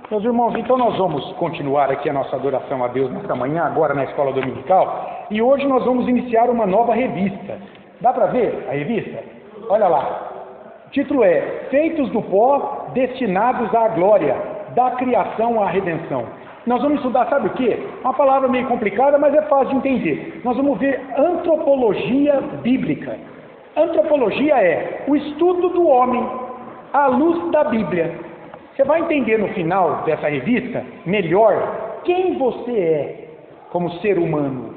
Meus irmãos, então nós vamos continuar aqui a nossa adoração a Deus nesta manhã, agora na escola dominical, e hoje nós vamos iniciar uma nova revista. Dá para ver a revista? Olha lá. O título é Feitos do Pó, Destinados à Glória, da Criação à Redenção. Nós vamos estudar, sabe o quê? Uma palavra meio complicada, mas é fácil de entender. Nós vamos ver antropologia bíblica. Antropologia é o estudo do homem à luz da Bíblia. Você vai entender no final dessa revista, melhor, quem você é como ser humano.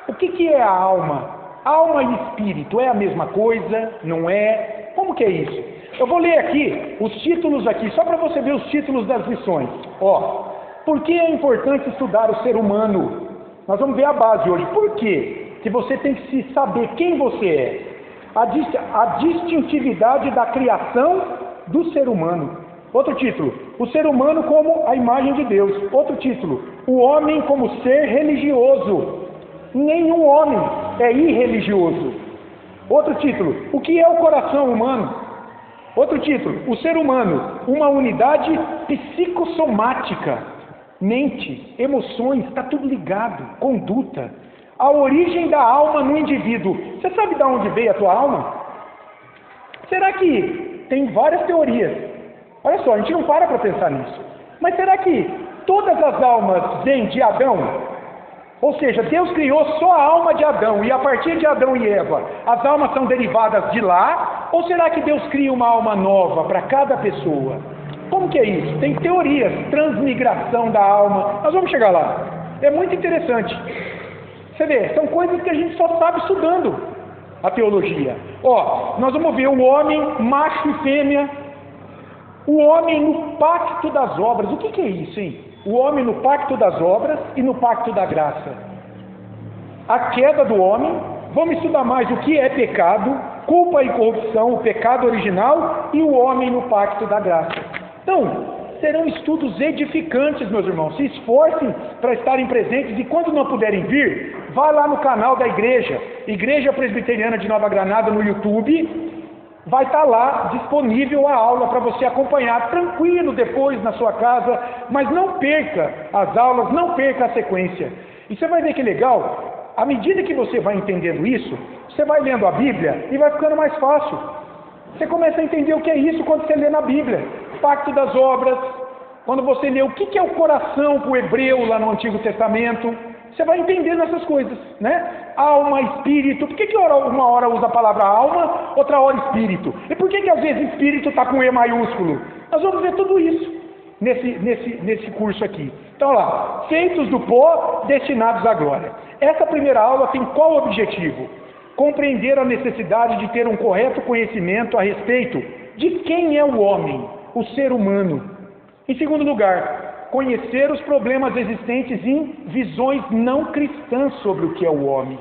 O que é a alma? Alma e espírito é a mesma coisa? Não é? Como que é isso? Eu vou ler aqui os títulos aqui, só para você ver os títulos das lições. Ó, por que é importante estudar o ser humano? Nós vamos ver a base hoje. Por quê? Que você tem que se saber quem você é. A distintividade da criação do ser humano. Outro título, o ser humano como a imagem de Deus. Outro título, o homem como ser religioso. Nenhum homem é irreligioso. Outro título, o que é o coração humano? Outro título, o ser humano, uma unidade psicossomática. Mente, emoções, está tudo ligado, conduta. A origem da alma no indivíduo. Você sabe de onde veio a tua alma? Será que tem várias teorias? Olha só, a gente não para pensar nisso. Mas será que todas as almas vêm de Adão? Ou seja, Deus criou só a alma de Adão, e a partir de Adão e Eva, as almas são derivadas de lá? Ou será que Deus cria uma alma nova para cada pessoa? Como que é isso? Tem teorias, transmigração da alma. Nós vamos chegar lá. É muito interessante. Você vê, são coisas que a gente só sabe estudando a teologia. Ó, nós vamos ver o homem, macho e fêmea. O homem no pacto das obras. O que é isso, hein? O homem no pacto das obras e no pacto da graça. A queda do homem. Vamos estudar mais o que é pecado, culpa e corrupção, o pecado original e o homem no pacto da graça. Então, serão estudos edificantes, meus irmãos. Se esforcem para estarem presentes e quando não puderem vir, vá lá no canal da igreja, Igreja Presbiteriana de Nova Granada no YouTube. Vai estar lá disponível a aula para você acompanhar tranquilo depois na sua casa, mas não perca as aulas, não perca a sequência. E você vai ver que legal, à medida que você vai entendendo isso, você vai lendo a Bíblia e vai ficando mais fácil. Você começa a entender o que é isso quando você lê na Bíblia. Pacto das obras, quando você lê o que é o coração para o hebreu lá no Antigo Testamento, você vai entendendo essas coisas, né? Alma, espírito. Por que uma hora usa a palavra alma, outra hora espírito? E por que às vezes espírito está com E maiúsculo? Nós vamos ver tudo isso nesse curso aqui. Então, olha lá, feitos do pó, destinados à glória. Essa primeira aula tem qual objetivo? Compreender a necessidade de ter um correto conhecimento a respeito de quem é o homem, o ser humano. Em segundo lugar, conhecer os problemas existentes em visões não cristãs sobre o que é o homem.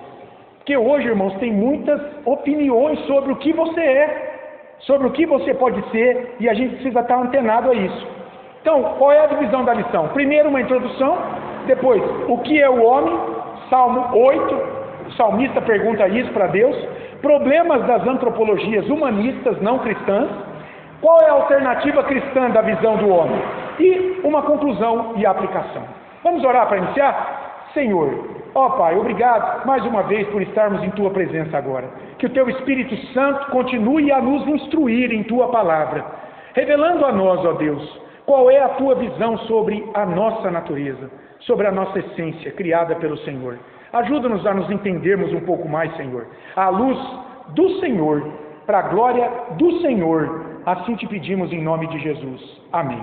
Porque hoje, irmãos, tem muitas opiniões sobre o que você é, sobre o que você pode ser, e a gente precisa estar antenado a isso. Então, qual é a divisão da lição? Primeiro, uma introdução, depois, o que é o homem? Salmo 8, o salmista pergunta isso para Deus. Problemas das antropologias humanistas não cristãs. Qual é a alternativa cristã da visão do homem? E uma conclusão e aplicação. Vamos orar para iniciar? Senhor, ó Pai, obrigado mais uma vez por estarmos em Tua presença agora. Que o Teu Espírito Santo continue a nos instruir em Tua palavra, revelando a nós, ó Deus, qual é a Tua visão sobre a nossa natureza, sobre a nossa essência criada pelo Senhor. Ajuda-nos a nos entendermos um pouco mais, Senhor, à luz do Senhor, para a glória do Senhor. Assim te pedimos em nome de Jesus. Amém.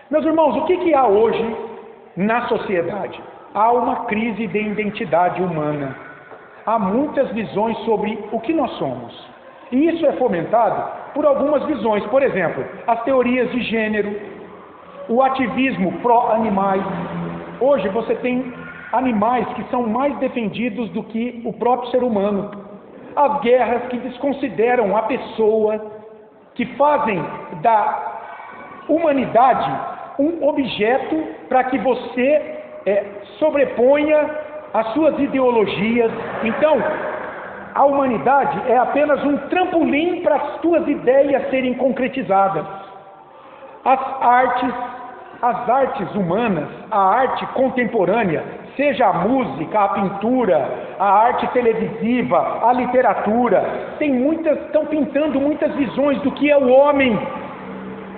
Meus irmãos, o que há hoje na sociedade? Há uma crise de identidade humana. Há muitas visões sobre o que nós somos. E isso é fomentado por algumas visões. Por exemplo, as teorias de gênero, o ativismo pró-animais. Hoje você tem animais que são mais defendidos do que o próprio ser humano. As guerras que desconsideram a pessoa, que fazem da humanidade um objeto para que você sobreponha as suas ideologias. Então, a humanidade é apenas um trampolim para as tuas ideias serem concretizadas. As artes, as artes humanas, a arte contemporânea, seja a música, a pintura, a arte televisiva, a literatura, estão pintando muitas visões do que é o homem,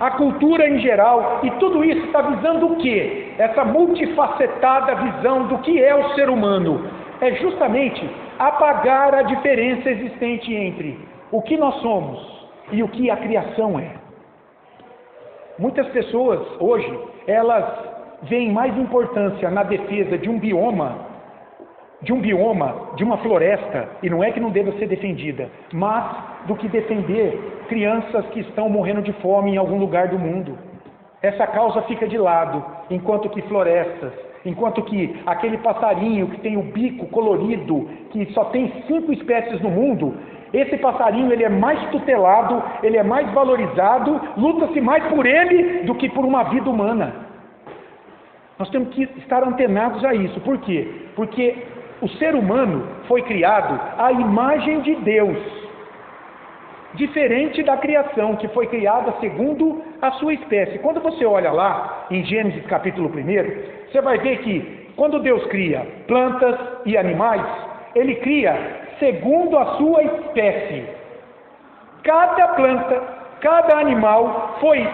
a cultura em geral, e tudo isso está visando o quê? Essa multifacetada visão do que é o ser humano. É justamente apagar a diferença existente entre o que nós somos e o que a criação é. Muitas pessoas hoje, elas veem mais importância na defesa de um bioma, de uma floresta, e não é que não deva ser defendida, mas do que defender crianças que estão morrendo de fome em algum lugar do mundo. Essa causa fica de lado, enquanto que florestas, enquanto que aquele passarinho que tem o bico colorido, que só tem 5 espécies no mundo, esse passarinho ele é mais tutelado, ele é mais valorizado, luta-se mais por ele do que por uma vida humana. Nós temos que estar antenados a isso. Por quê? Porque o ser humano foi criado à imagem de Deus, diferente da criação, que foi criada segundo a sua espécie. Quando você olha lá, em Gênesis capítulo 1, você vai ver que, quando Deus cria plantas e animais, Ele cria segundo a sua espécie. Cada planta, cada animal foi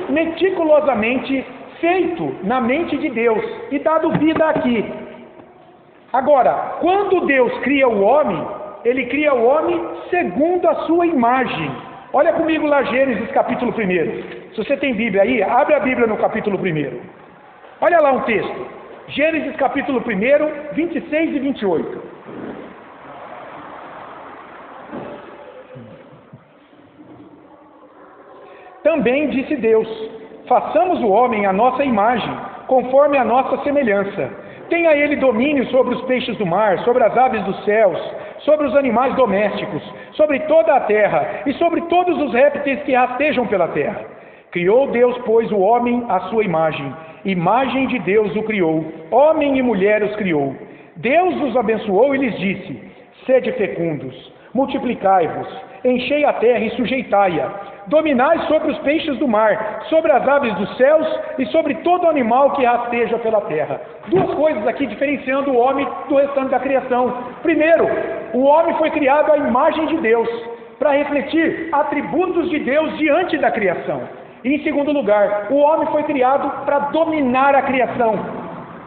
meticulosamente feito na mente de Deus e dado vida aqui. Agora, quando Deus cria o homem, Ele cria o homem segundo a sua imagem. Olha comigo lá Gênesis capítulo 1. Se você tem Bíblia aí, abre a Bíblia no capítulo 1. Olha lá um texto. Gênesis capítulo 1, 26 e 28. Também disse Deus: façamos o homem à nossa imagem, conforme a nossa semelhança. Tenha ele domínio sobre os peixes do mar, sobre as aves dos céus, sobre os animais domésticos, sobre toda a terra e sobre todos os répteis que rastejam pela terra. Criou Deus, pois, o homem à sua imagem. Imagem de Deus o criou. Homem e mulher os criou. Deus os abençoou e lhes disse: sede fecundos, multiplicai-vos, enchei a terra e sujeitai-a. Dominai sobre os peixes do mar, sobre as aves dos céus e sobre todo animal que rasteja pela terra. Duas coisas aqui diferenciando o homem do restante da criação. Primeiro, o homem foi criado à imagem de Deus, para refletir atributos de Deus diante da criação. E em segundo lugar, o homem foi criado para dominar a criação,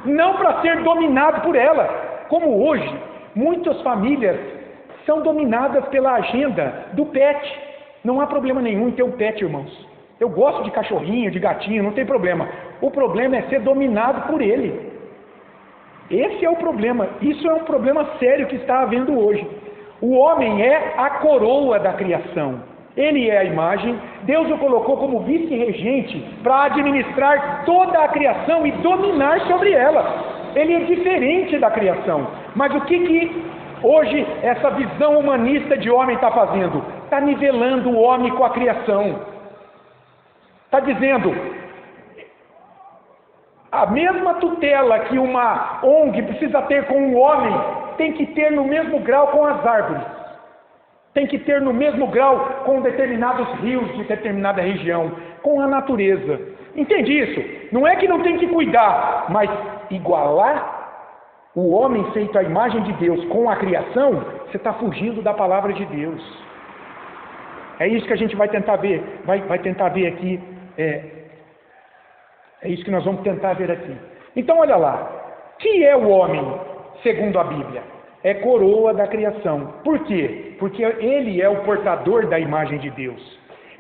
não para ser dominado por ela, como hoje muitas famílias são dominadas pela agenda do pet. Não há problema nenhum em ter um pet, irmãos. Eu gosto de cachorrinho, de gatinho, não tem problema. O problema é ser dominado por ele. Esse é o problema. Isso é um problema sério que está havendo hoje. O homem é a coroa da criação. Ele é a imagem. Deus o colocou como vice-regente para administrar toda a criação e dominar sobre ela. Ele é diferente da criação. Mas o que hoje essa visão humanista de homem está fazendo? Está nivelando o homem com a criação. Está dizendo: a mesma tutela que uma ONG precisa ter com o homem, tem que ter no mesmo grau com as árvores. Tem que ter no mesmo grau com determinados rios de determinada região, com a natureza. Entende isso? Não é que não tem que cuidar, mas igualar o homem feito à imagem de Deus com a criação, você está fugindo da palavra de Deus. É isso que a gente vai tentar ver, vai tentar ver aqui, é isso que nós vamos tentar ver aqui. Então olha lá, que é o homem segundo a Bíblia? É coroa da criação. Por quê? Porque ele é o portador da imagem de Deus.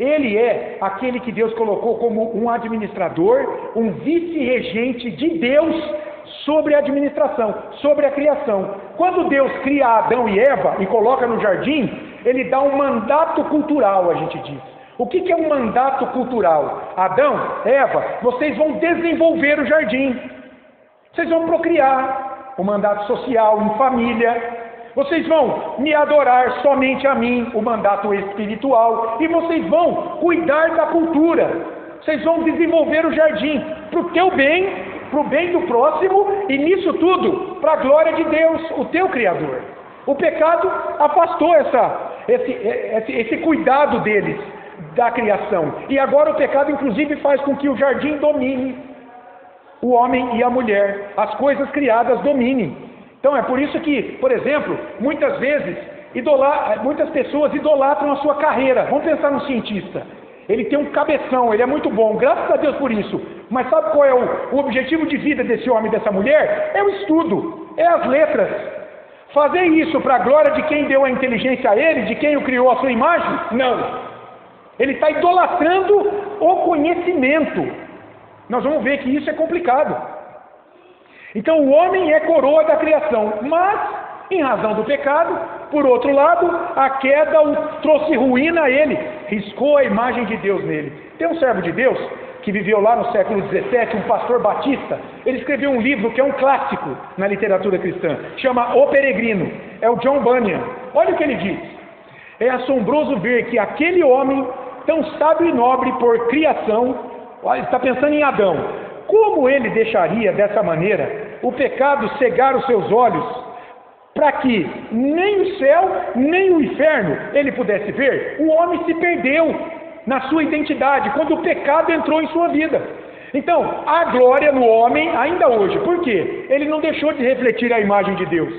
Ele é aquele que Deus colocou como um administrador, um vice-regente de Deus sobre a administração, sobre a criação. Quando Deus cria Adão e Eva e coloca no jardim, Ele dá um mandato cultural, a gente diz. O que é um mandato cultural? Adão, Eva, vocês vão desenvolver o jardim. Vocês vão procriar. O mandato social, em família. Vocês vão me adorar somente a mim, o mandato espiritual. E vocês vão cuidar da cultura. Vocês vão desenvolver o jardim para o teu bem, para o bem do próximo, e nisso tudo, para a glória de Deus, o teu Criador. O pecado afastou esse cuidado deles. da criação. E agora o pecado, inclusive, faz com que o jardim domine o homem e a mulher. As coisas criadas dominem. Então é por isso que, por exemplo, muitas vezes, muitas pessoas idolatram a sua carreira. Vamos pensar no cientista. Ele tem um cabeção, ele é muito bom, graças a Deus por isso. Mas sabe qual é o objetivo de vida desse homem e dessa mulher? É o estudo, é as letras. Fazer isso para a glória de quem deu a inteligência a ele, de quem o criou à sua imagem? Não. Ele está idolatrando o conhecimento. Nós vamos ver que isso é complicado. Então o homem é coroa da criação, mas, em razão do pecado, por outro lado, a queda o trouxe ruína a ele, riscou a imagem de Deus nele. Tem um servo de Deus que viveu lá no século XVII, um pastor batista. Ele escreveu um livro que é um clássico na literatura cristã, chama O Peregrino, é o John Bunyan. Olha o que ele diz: é assombroso ver que aquele homem, tão sábio e nobre por criação, está pensando em Adão, como ele deixaria dessa maneira o pecado cegar os seus olhos, para que nem o céu, nem o inferno ele pudesse ver? O homem se perdeu na sua identidade, quando o pecado entrou em sua vida. Então, há glória no homem ainda hoje. Por quê? Ele não deixou de refletir a imagem de Deus.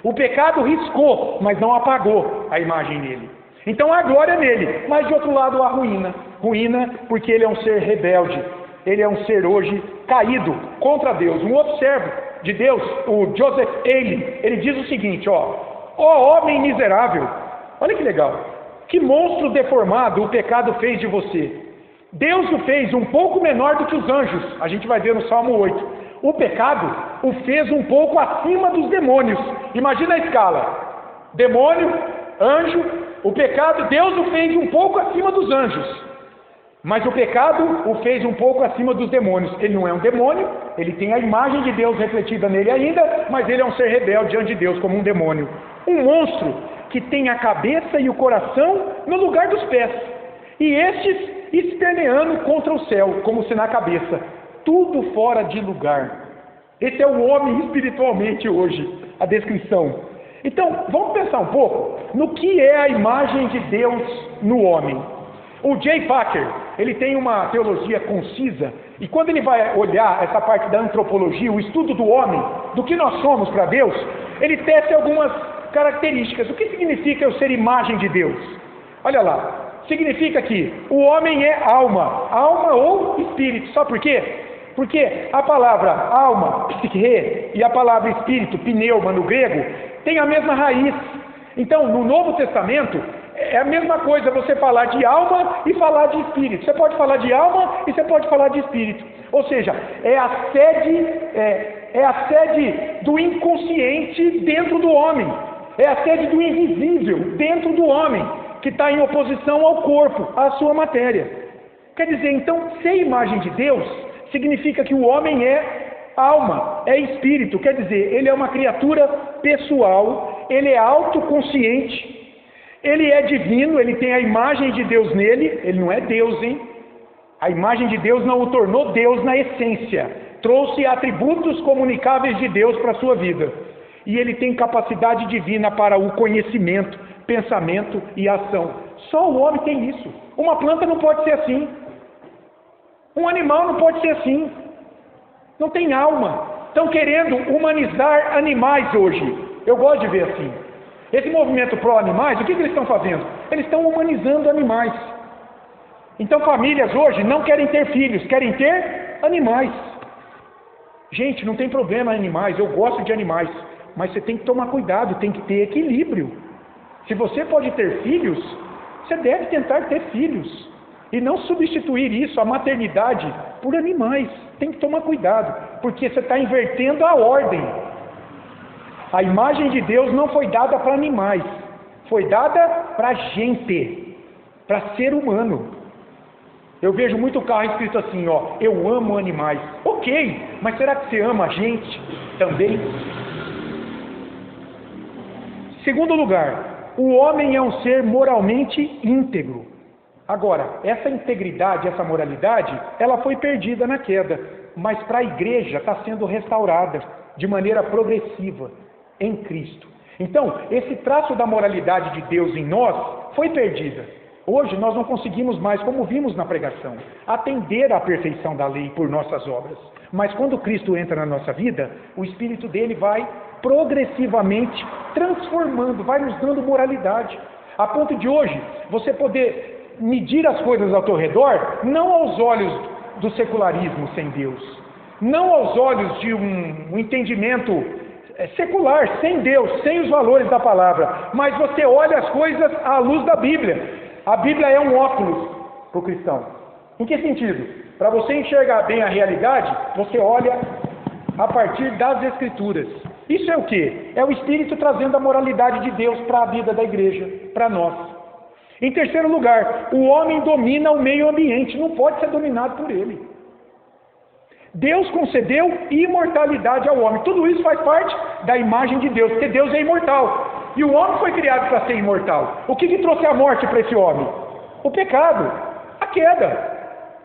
O pecado riscou, mas não apagou a imagem nele. Então há glória nele, mas de outro lado há ruína. Ruína porque ele é um ser rebelde. Ele é um ser hoje caído contra Deus. Um outro servo de Deus, o Joseph Ailing, ele diz o seguinte, ó homem miserável, olha que legal, que monstro deformado o pecado fez de você. Deus o fez um pouco menor do que os anjos. A gente vai ver no Salmo 8. O pecado o fez um pouco acima dos demônios. Imagina a escala: demônio, anjo. O pecado, Deus o fez um pouco acima dos anjos, mas o pecado o fez um pouco acima dos demônios. Ele não é um demônio, ele tem a imagem de Deus refletida nele ainda, mas ele é um ser rebelde diante de Deus, como um demônio. Um monstro que tem a cabeça e o coração no lugar dos pés, e estes esperneando contra o céu, como se na cabeça, tudo fora de lugar. Esse é o homem espiritualmente hoje, a descrição. Então, vamos pensar um pouco no que é a imagem de Deus no homem. O J. Packer, ele tem uma teologia concisa, e quando ele vai olhar essa parte da antropologia, o estudo do homem, do que nós somos para Deus, ele tece algumas características. O que significa eu ser imagem de Deus? Olha lá, significa que o homem é alma ou espírito. Sabe por quê? Porque a palavra alma, psique, e a palavra espírito, pneuma no grego, tem a mesma raiz. Então, no Novo Testamento, é a mesma coisa você falar de alma e falar de espírito. Você pode falar de alma e você pode falar de espírito. Ou seja, é a sede do inconsciente dentro do homem. É a sede do invisível dentro do homem, que está em oposição ao corpo, à sua matéria. Quer dizer, então, ser imagem de Deus significa que o homem é alma, é espírito. Quer dizer, ele é uma criatura pessoal, ele é autoconsciente, ele é divino, ele tem a imagem de Deus nele. Ele não é Deus, hein? A imagem de Deus não o tornou Deus na essência, trouxe atributos comunicáveis de Deus para a sua vida. E ele tem capacidade divina para o conhecimento, pensamento e ação. Só o homem tem isso. Uma planta não pode ser assim. Um animal não pode ser assim. Não tem alma. Estão querendo humanizar animais hoje. Eu gosto de ver assim. Esse movimento pró-animais, o que eles estão fazendo? Eles estão humanizando animais. Então famílias hoje não querem ter filhos, querem ter animais. Gente, não tem problema em animais, eu gosto de animais. Mas você tem que tomar cuidado, tem que ter equilíbrio. Se você pode ter filhos, você deve tentar ter filhos. E não substituir isso, a maternidade, por animais. Tem que tomar cuidado, porque você está invertendo a ordem. A imagem de Deus não foi dada para animais, foi dada para gente, para ser humano. Eu vejo muito carro escrito assim, ó, eu amo animais. Ok, mas será que você ama a gente também? Segundo lugar, o homem é um ser moralmente íntegro. Agora, essa integridade, essa moralidade, ela foi perdida na queda, mas para a igreja está sendo restaurada de maneira progressiva em Cristo. Então, esse traço da moralidade de Deus em nós foi perdida. Hoje nós não conseguimos mais, como vimos na pregação, atender à perfeição da lei por nossas obras. Mas quando Cristo entra na nossa vida, o Espírito dele vai progressivamente transformando, vai nos dando moralidade. A ponto de hoje, você poder medir as coisas ao teu redor, não aos olhos do secularismo sem Deus, não aos olhos de um entendimento secular, sem Deus, sem os valores da palavra, mas você olha as coisas à luz da Bíblia. A Bíblia é um óculos para o cristão. Em que sentido? Para você enxergar bem a realidade, você olha a partir das Escrituras. Isso é o quê? É o Espírito trazendo a moralidade de Deus para a vida da igreja, para nós. Em terceiro lugar, o homem domina o meio ambiente, não pode ser dominado por ele. Deus concedeu imortalidade ao homem. Tudo isso faz parte da imagem de Deus, porque Deus é imortal. E o homem foi criado para ser imortal. O que trouxe a morte para esse homem? O pecado, a queda.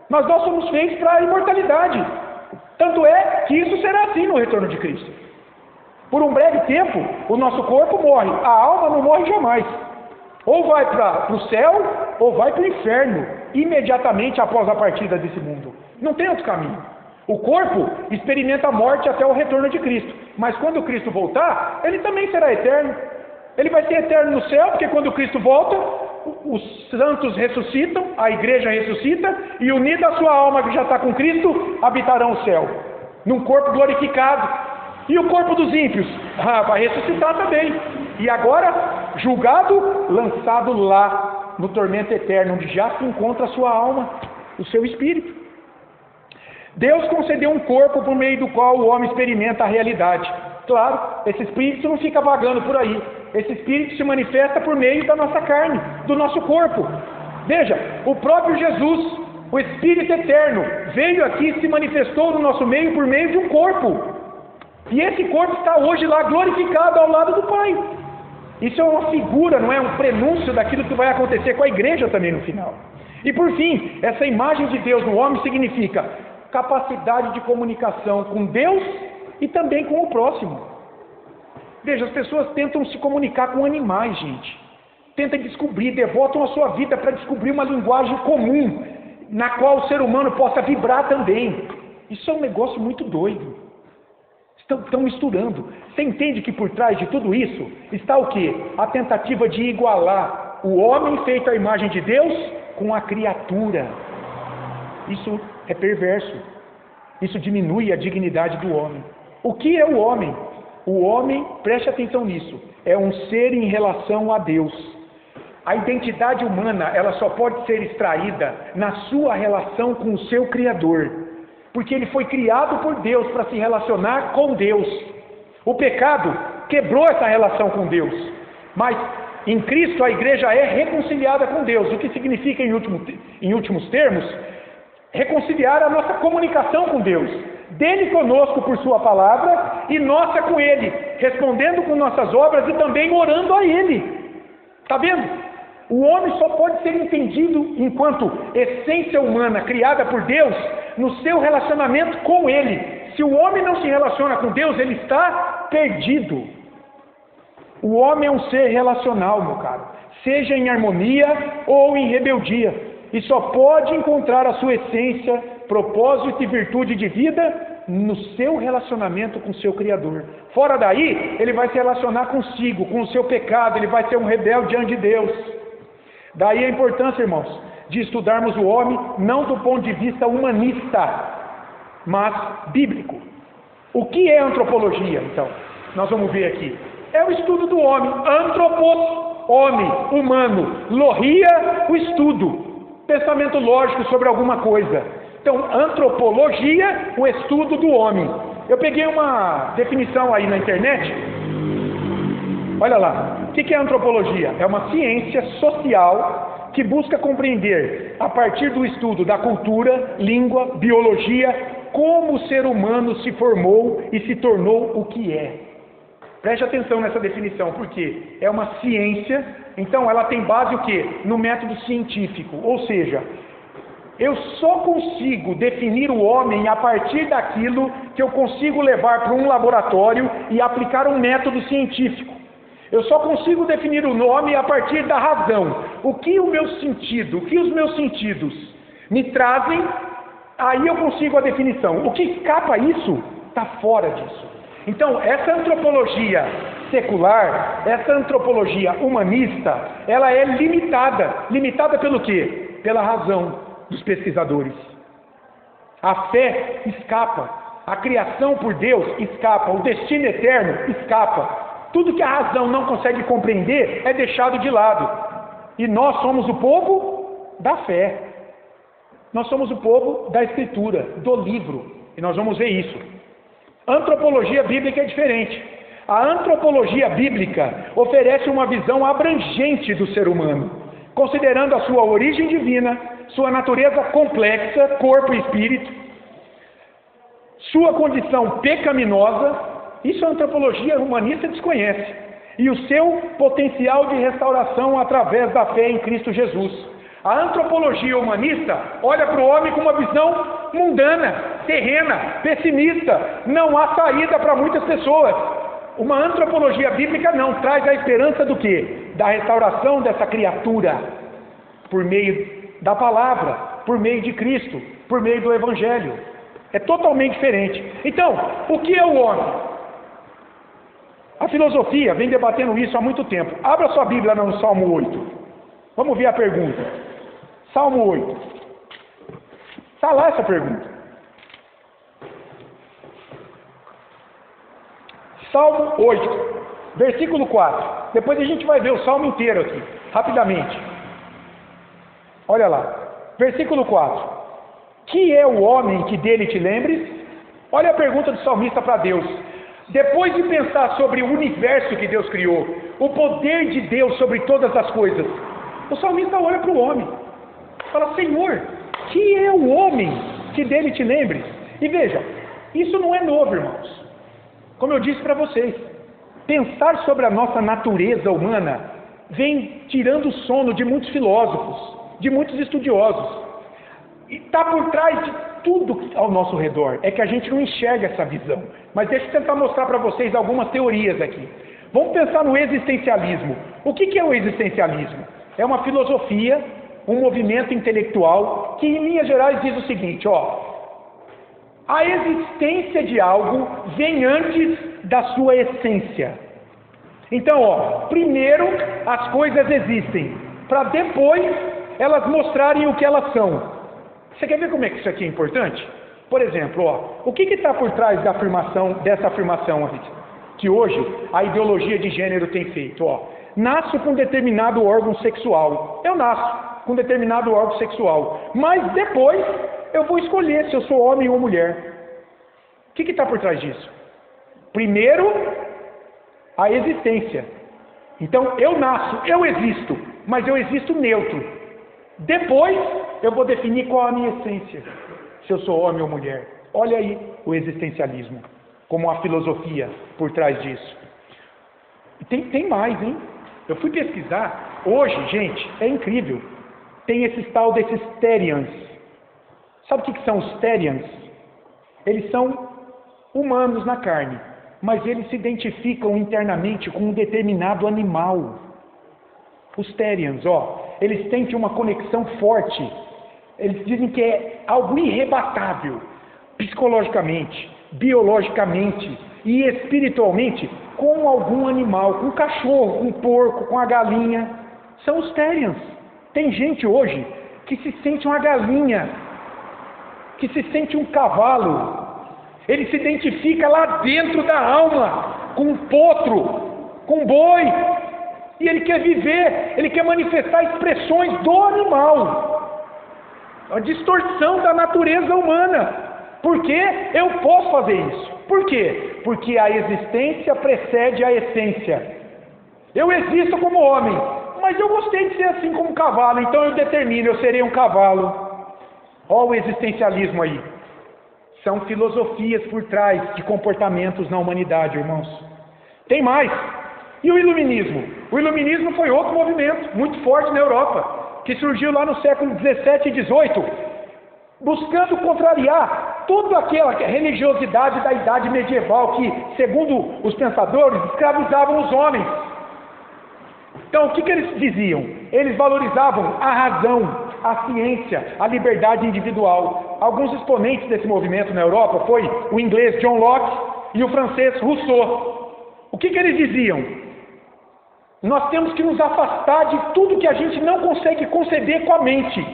Mas nós somos feitos para a imortalidade. Tanto é que isso será assim no retorno de Cristo. Por um breve tempo, o nosso corpo morre. A alma não morre jamais. Ou vai para o céu, ou vai para o inferno, imediatamente após a partida desse mundo. Não tem outro caminho. O corpo experimenta a morte até o retorno de Cristo. Mas quando Cristo voltar, ele também será eterno. Ele vai ser eterno no céu, porque quando Cristo volta, os santos ressuscitam, a igreja ressuscita, e unida à sua alma que já está com Cristo, habitarão o céu, num corpo glorificado. E o corpo dos ímpios? Vai ressuscitar também. E agora, julgado, lançado lá, no tormento eterno, onde já se encontra a sua alma, o seu espírito. Deus concedeu um corpo por meio do qual o homem experimenta a realidade. Claro, esse espírito não fica vagando por aí. Esse espírito se manifesta por meio da nossa carne, do nosso corpo. Veja, o próprio Jesus, o Espírito Eterno, veio aqui e se manifestou no nosso meio por meio de um corpo. E esse corpo está hoje lá glorificado ao lado do Pai. Isso é uma figura, não é um prenúncio daquilo que vai acontecer com a igreja também no final. E por fim, essa imagem de Deus no homem significa capacidade de comunicação com Deus e também com o próximo. Veja, as pessoas tentam se comunicar com animais, gente. Tentam descobrir, devotam a sua vida para descobrir uma linguagem comum, na qual o ser humano possa vibrar também. Isso é um negócio muito doido. Estão misturando. Você entende que por trás de tudo isso está o quê? A tentativa de igualar o homem feito à imagem de Deus com a criatura. Isso é perverso. Isso diminui a dignidade do homem. O que é o homem? O homem, preste atenção nisso, é um ser em relação a Deus. A identidade humana, ela só pode ser extraída na sua relação com o seu Criador. Porque ele foi criado por Deus para se relacionar com Deus. O pecado quebrou essa relação com Deus. Mas em Cristo a igreja é reconciliada com Deus. O que significa, em últimos termos, reconciliar a nossa comunicação com Deus. Dele conosco por sua palavra e nossa com ele, respondendo com nossas obras e também orando a ele. Está vendo? O homem só pode ser entendido enquanto essência humana criada por Deus no seu relacionamento com ele. Se o homem não se relaciona com Deus, ele está perdido. O homem é um ser relacional, meu caro, seja em harmonia ou em rebeldia, e só pode encontrar a sua essência, propósito e virtude de vida no seu relacionamento com o seu Criador. Fora daí, ele vai se relacionar consigo, com o seu pecado, ele vai ser um rebelde diante de Deus. Daí a importância, irmãos, de estudarmos o homem não do ponto de vista humanista, mas bíblico. O que é antropologia, então? Nós vamos ver aqui. É o estudo do homem. Anthropos, homem, humano. Logia, o estudo. Pensamento lógico sobre alguma coisa. Então, antropologia, o estudo do homem. Eu peguei uma definição aí na internet. Olha lá. O que é antropologia? É uma ciência social que busca compreender, a partir do estudo da cultura, língua, biologia, como o ser humano se formou e se tornou o que é. Preste atenção nessa definição, porque é uma ciência, então ela tem base o quê? No método científico, ou seja, eu só consigo definir o homem a partir daquilo que eu consigo levar para um laboratório e aplicar um método científico. Eu só consigo definir o nome a partir da razão. O que os meus sentidos me trazem, aí eu consigo a definição. O que escapa a isso, está fora disso. Então, essa antropologia secular, essa antropologia humanista, ela é limitada. Limitada pelo quê? Pela razão dos pesquisadores. A fé escapa. A criação por Deus escapa. O destino eterno escapa. Tudo que a razão não consegue compreender é deixado de lado. E nós somos o povo da fé. Nós somos o povo da escritura, do livro. E nós vamos ver isso. A antropologia bíblica é diferente. A antropologia bíblica oferece uma visão abrangente do ser humano, considerando a sua origem divina, sua natureza complexa, corpo e espírito, sua condição pecaminosa. Isso a antropologia humanista desconhece. E o seu potencial de restauração através da fé em Cristo Jesus. A antropologia humanista olha para o homem com uma visão mundana, terrena, pessimista. Não há saída para muitas pessoas. Uma antropologia bíblica não, traz a esperança do quê? Da restauração dessa criatura, por meio da palavra, por meio de Cristo, por meio do Evangelho. É totalmente diferente. Então, o que é o homem? A filosofia vem debatendo isso há muito tempo. Abra sua Bíblia no Salmo 8. Vamos ver a pergunta. Salmo 8. Está lá essa pergunta. Salmo 8, versículo 4. Depois a gente vai ver o salmo inteiro aqui, rapidamente. Olha lá. Versículo 4. Que é o homem que dele te lembres? Olha a pergunta do salmista para Deus. Depois de pensar sobre o universo que Deus criou, o poder de Deus sobre todas as coisas, o salmista olha para o homem, fala: Senhor, que é o homem que dele te lembres? E veja, isso não é novo, irmãos. Como eu disse para vocês, pensar sobre a nossa natureza humana vem tirando o sono de muitos filósofos, de muitos estudiosos. E está por trás de tudo ao nosso redor. É que a gente não enxerga essa visão. Mas deixa eu tentar mostrar para vocês algumas teorias aqui. Vamos pensar no existencialismo. O que é o existencialismo? É uma filosofia, um movimento intelectual que, em linhas gerais, diz o seguinte: a existência de algo vem antes da sua essência. Então, primeiro as coisas existem, para depois elas mostrarem o que elas são. Você quer ver como é que isso aqui é importante? Por exemplo, o que está por trás dessa afirmação aqui, que hoje a ideologia de gênero tem feito? Nasço com determinado órgão sexual. Eu nasço com determinado órgão sexual, mas depois eu vou escolher se eu sou homem ou mulher. O que está por trás disso? Primeiro, a existência. Então, eu nasço, eu existo, mas eu existo neutro. Depois, eu vou definir qual é a minha essência, se eu sou homem ou mulher. Olha aí o existencialismo, como a filosofia por trás disso. Tem mais, hein? Eu fui pesquisar. Hoje, gente, é incrível. Tem esses tal desses Therians. Sabe o que são os Therians? Eles são humanos na carne, mas eles se identificam internamente com um determinado animal. Os Therians, eles têm uma conexão forte. Eles dizem que é algo irrebatável, psicologicamente, biologicamente e espiritualmente, com algum animal, com um cachorro, com um porco, com a galinha. São os Therians. Tem gente hoje que se sente uma galinha, que se sente um cavalo. Ele se identifica lá dentro da alma, com um potro, com um boi. E ele quer viver, ele quer manifestar expressões do animal. A distorção da natureza humana. Por que eu posso fazer isso? Por quê? Porque a existência precede a essência. Eu existo como homem, mas eu gostei de ser assim como um cavalo, então eu determino, eu serei um cavalo. Olha o existencialismo aí. São filosofias por trás de comportamentos na humanidade, irmãos. Tem mais. E o iluminismo? O iluminismo foi outro movimento muito forte na Europa, que surgiu lá no século 17 e 18, buscando contrariar toda aquela religiosidade da idade medieval que, segundo os pensadores, escravizavam os homens. Então, o que eles diziam? Eles valorizavam a razão, a ciência, a liberdade individual. Alguns exponentes desse movimento na Europa foi o inglês John Locke e o francês Rousseau. O que eles diziam? Nós temos que nos afastar de tudo que a gente não consegue conceber com a mente.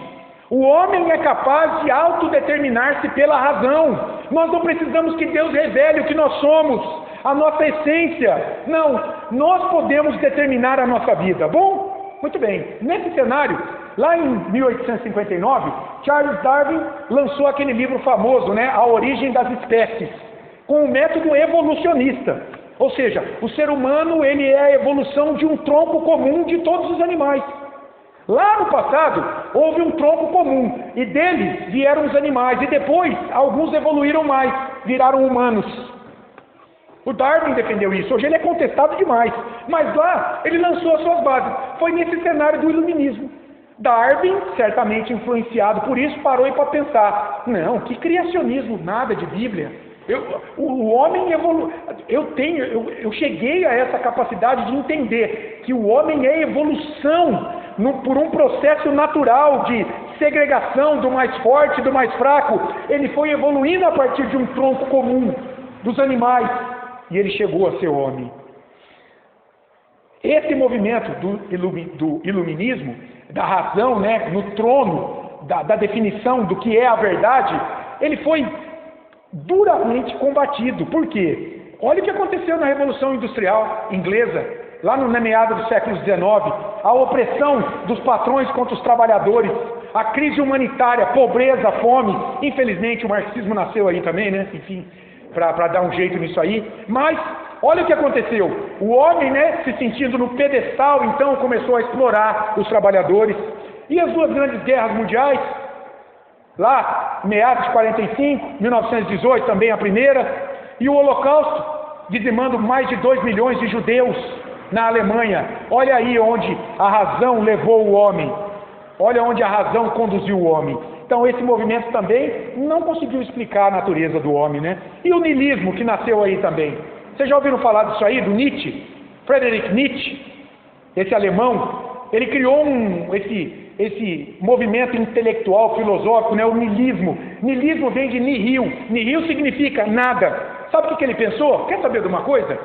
O homem é capaz de autodeterminar-se pela razão. Nós não precisamos que Deus revele o que nós somos, a nossa essência. Não, nós podemos determinar a nossa vida. Bom, muito bem. Nesse cenário, lá em 1859, Charles Darwin lançou aquele livro famoso, né, A Origem das Espécies, com um método evolucionista. Ou seja, o ser humano ele é a evolução de um tronco comum de todos os animais. Lá no passado, houve um tronco comum, e deles vieram os animais, e depois alguns evoluíram mais, viraram humanos. O Darwin defendeu isso, hoje ele é contestado demais, mas lá ele lançou as suas bases. Foi nesse cenário do iluminismo. Darwin, certamente influenciado por isso, parou para pensar, não, que criacionismo, nada de Bíblia. O homem evolui. Eu cheguei a essa capacidade de entender que o homem é evolução por um processo natural de segregação do mais forte, do mais fraco. Ele foi evoluindo a partir de um tronco comum dos animais e ele chegou a ser homem. Esse movimento do iluminismo, da razão, né, no trono da definição do que é a verdade, ele foi duramente combatido. Por quê? Olha o que aconteceu na Revolução Industrial Inglesa, lá na meada do século XIX, a opressão dos patrões contra os trabalhadores, a crise humanitária, pobreza, fome. Infelizmente o marxismo nasceu aí também, né? Enfim, para dar um jeito nisso aí. Mas olha o que aconteceu. O homem, né, se sentindo no pedestal, então começou a explorar os trabalhadores. E as duas grandes guerras mundiais, lá, meados de 45, 1918 também a primeira, e o Holocausto, dizimando mais de 2 milhões de judeus na Alemanha. Olha aí onde a razão levou o homem, olha onde a razão conduziu o homem. Então esse movimento também não conseguiu explicar a natureza do homem, né? E o niilismo que nasceu aí também. Vocês já ouviram falar disso aí, do Nietzsche? Friedrich Nietzsche, esse alemão, ele criou esse movimento intelectual, filosófico, né, o niilismo. Niilismo vem de nihil. Nihil significa nada. Sabe o que ele pensou? Quer saber de uma coisa?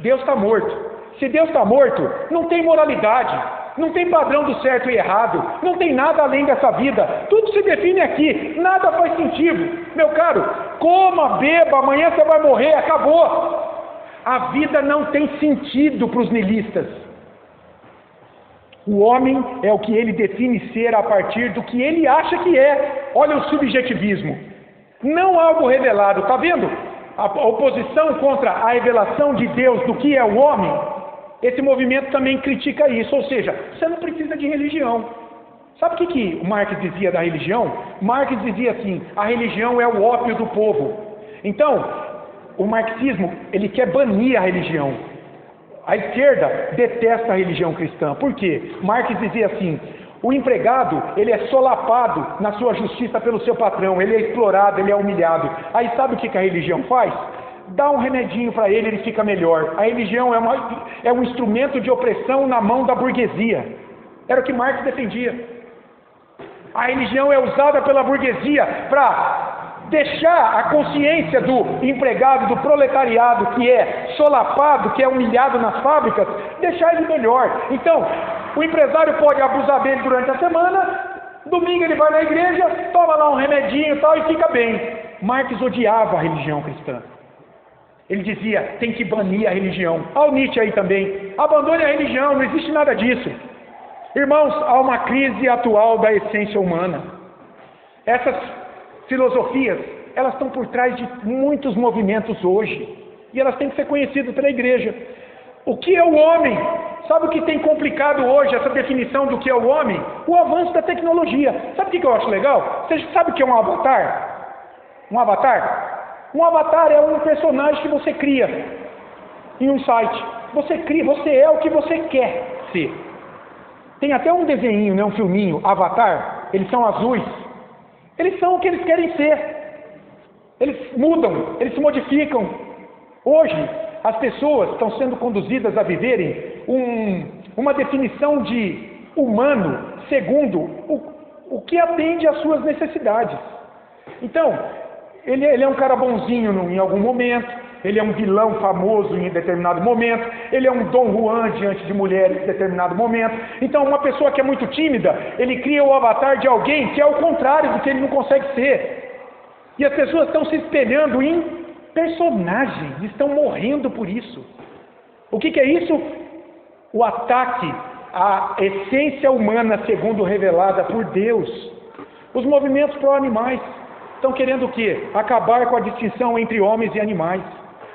Deus está morto. Se Deus está morto, não tem moralidade, não tem padrão do certo e errado, não tem nada além dessa vida. Tudo se define aqui, nada faz sentido. Meu caro, coma, beba, amanhã você vai morrer, acabou. A vida não tem sentido para os niilistas. O homem é o que ele define ser a partir do que ele acha que é. Olha o subjetivismo. Não algo revelado. Está vendo? A oposição contra a revelação de Deus do que é o homem. Esse movimento também critica isso. Ou seja, você não precisa de religião. Sabe o que o Marx dizia da religião? Marx dizia assim, a religião é o ópio do povo. Então, o marxismo, ele quer banir a religião. A esquerda detesta a religião cristã. Por quê? Marx dizia assim, o empregado, ele é solapado na sua justiça pelo seu patrão, ele é explorado, ele é humilhado. Aí sabe o que a religião faz? Dá um remedinho para ele, ele fica melhor. A religião é um instrumento de opressão na mão da burguesia. Era o que Marx defendia. A religião é usada pela burguesia para deixar a consciência do empregado, do proletariado que é solapado, que é humilhado nas fábricas, deixar ele melhor. Então, o empresário pode abusar dele durante a semana, domingo ele vai na igreja, toma lá um remedinho e tal e fica bem. Marx odiava a religião cristã. Ele dizia, tem que banir a religião. Olha o Nietzsche aí também, abandone a religião, não existe nada disso. Irmãos, há uma crise atual da essência humana. Essas filosofias, elas estão por trás de muitos movimentos hoje, e elas têm que ser conhecidas pela igreja. O que é o homem? Sabe o que tem complicado hoje, essa definição do que é o homem? O avanço da tecnologia. Sabe o que eu acho legal? Você sabe o que é um avatar? Um avatar? Um avatar é um personagem que você cria em um site. Você cria, você é o que você quer ser. Tem até um desenho, né, um filminho, Avatar, eles são azuis. Eles são o que eles querem ser. Eles mudam, eles se modificam. Hoje, as pessoas estão sendo conduzidas a viverem uma definição de humano segundo o que atende às suas necessidades. Então, ele é um cara bonzinho em algum momento, ele é um vilão famoso em determinado momento, ele é um Dom Juan diante de mulheres em determinado momento. Então, uma pessoa que é muito tímida, ele cria o avatar de alguém que é o contrário do que ele não consegue ser. E as pessoas estão se espelhando em personagens, estão morrendo por isso. O que é isso? O ataque à essência humana segundo revelada por Deus. Os movimentos pró-animais estão querendo o quê? Acabar com a distinção entre homens e animais.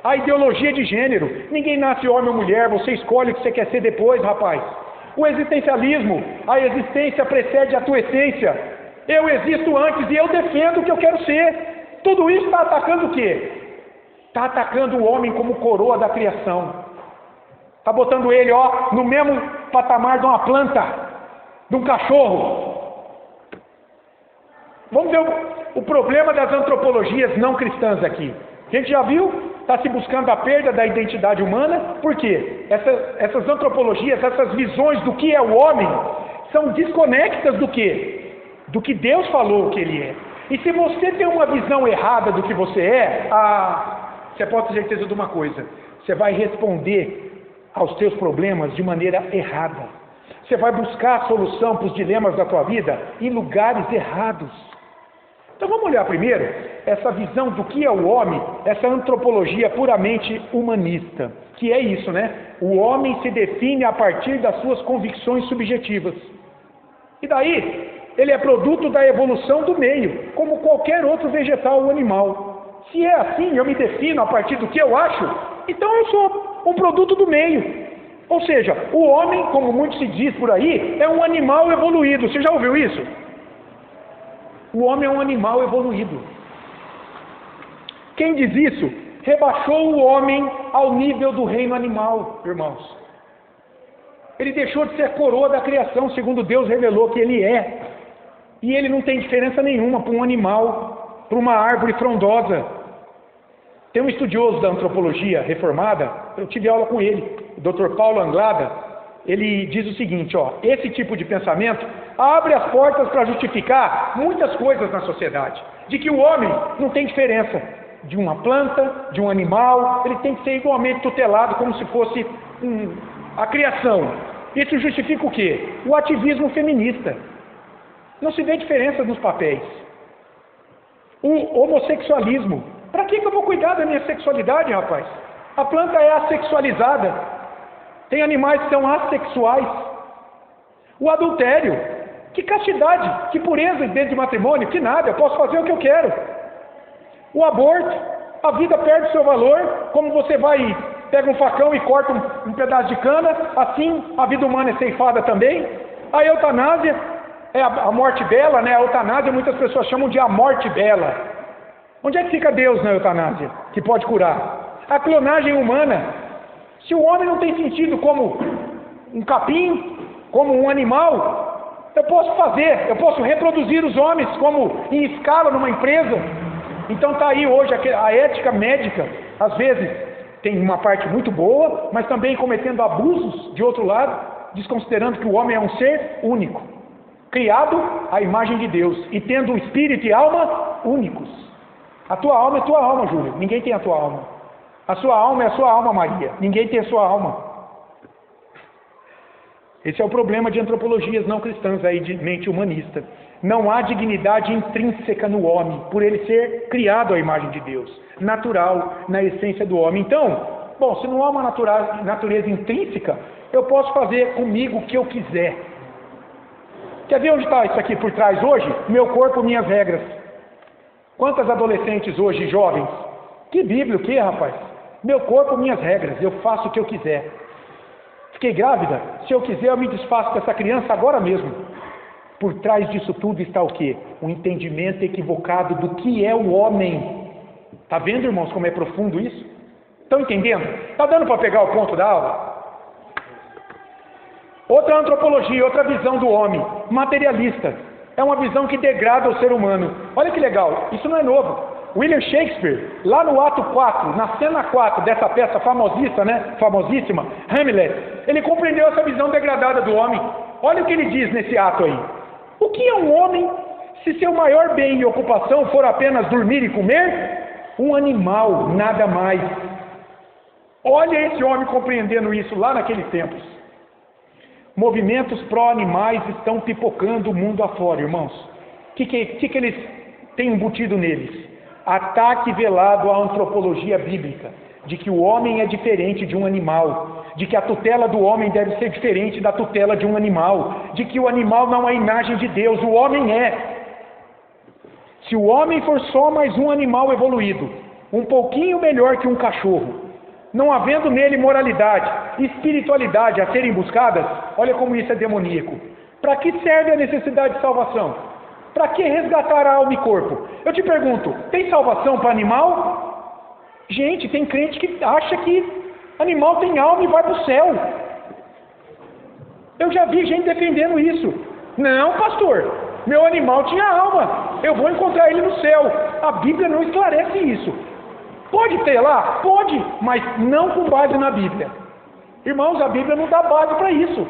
A ideologia de gênero, ninguém nasce homem ou mulher, você escolhe o que você quer ser depois, rapaz. O existencialismo, a existência precede a tua essência. Eu existo antes e eu defendo o que eu quero ser. Tudo isso está atacando o quê? Está atacando o homem como coroa da criação. Está botando ele, no mesmo patamar de uma planta, de um cachorro. Vamos ver o problema das antropologias não cristãs aqui. A gente já viu, está se buscando a perda da identidade humana. Por quê? Essas antropologias, essas visões do que é o homem, são desconectas do quê? Do que Deus falou que ele é. E se você tem uma visão errada do que você é, você pode ter certeza de uma coisa: você vai responder aos teus problemas de maneira errada. Você vai buscar a solução para os dilemas da tua vida em lugares errados. Então vamos olhar primeiro essa visão do que é o homem, essa antropologia puramente humanista, que é isso, né? O homem se define a partir das suas convicções subjetivas. E daí, ele é produto da evolução do meio, como qualquer outro vegetal ou animal. Se é assim, eu me defino a partir do que eu acho, então eu sou um produto do meio. Ou seja, o homem, como muito se diz por aí, é um animal evoluído. Você já ouviu isso? O homem é um animal evoluído. Quem diz isso, rebaixou o homem ao nível do reino animal, irmãos. Ele deixou de ser a coroa da criação, segundo Deus revelou que ele é. E ele não tem diferença nenhuma para um animal, para uma árvore frondosa. Tem um estudioso da antropologia reformada, eu tive aula com ele, o Dr. Paulo Anglada. Ele diz o seguinte, esse tipo de pensamento abre as portas para justificar muitas coisas na sociedade. De que o homem não tem diferença de uma planta, de um animal, ele tem que ser igualmente tutelado como se fosse a criação. Isso justifica o quê? O ativismo feminista. Não se vê diferença nos papéis. O homossexualismo. Para que eu vou cuidar da minha sexualidade, rapaz? A planta é assexualizada. Tem animais que são assexuais. O adultério. Que castidade, que pureza dentro de matrimônio, que nada, eu posso fazer o que eu quero. O aborto. A vida perde seu valor. Como você pega um facão e corta um pedaço de cana, assim a vida humana é ceifada também. A eutanásia é a morte bela, né? A eutanásia muitas pessoas chamam de a morte bela. Onde é que fica Deus na eutanásia, que pode curar? A clonagem humana. Se o homem não tem sentido como um capim, como um animal, eu posso reproduzir os homens como em escala numa empresa. Então está aí hoje a ética médica, às vezes tem uma parte muito boa, mas também cometendo abusos de outro lado, desconsiderando que o homem é um ser único, criado à imagem de Deus e tendo espírito e alma únicos. A tua alma é tua alma, Júlio. Ninguém tem a tua alma. A sua alma é a sua alma, Maria. Ninguém tem a sua alma. Esse é o problema de antropologias não cristãs aí de mente humanista. Não há dignidade intrínseca no homem, por ele ser criado à imagem de Deus, natural na essência do homem. Então, se não há uma natureza intrínseca, eu posso fazer comigo o que eu quiser. Quer ver onde está isso aqui por trás hoje? Meu corpo, minhas regras. Quantas adolescentes hoje, jovens? Que Bíblia, o que, rapaz? Meu corpo, minhas regras, eu faço o que eu quiser. Fiquei grávida? Se eu quiser, eu me desfaço dessa criança agora mesmo. Por trás disso tudo está o quê? Um entendimento equivocado do que é o homem. Está vendo, irmãos, como é profundo isso? Estão entendendo? Está dando para pegar o ponto da aula? Outra antropologia, outra visão do homem, materialista. É uma visão que degrada o ser humano. Olha que legal, isso não é novo. William Shakespeare, lá no ato 4, na cena 4 dessa peça famosíssima, Hamlet, ele compreendeu essa visão degradada do homem. Olha o que ele diz nesse ato aí. O que é um homem se seu maior bem e ocupação for apenas dormir e comer? Um animal, nada mais. Olha esse homem compreendendo isso lá naqueles tempos. Movimentos pró-animais estão pipocando o mundo afora, irmãos. O que eles têm embutido neles? Ataque velado à antropologia bíblica, de que o homem é diferente de um animal, de que a tutela do homem deve ser diferente da tutela de um animal, de que o animal não é a imagem de Deus, o homem é. Se o homem for só mais um animal evoluído, um pouquinho melhor que um cachorro, não havendo nele moralidade e espiritualidade a serem buscadas, olha como isso é demoníaco. Para que serve a necessidade de salvação? Para que resgatar a alma e corpo? Eu te pergunto, tem salvação para animal? Gente, tem crente que acha que animal tem alma e vai para o céu. Eu já vi gente defendendo isso. Não, pastor, meu animal tinha alma, eu vou encontrar ele no céu. A Bíblia não esclarece isso. Pode ter lá? Pode, mas não com base na Bíblia. Irmãos, a Bíblia não dá base para isso.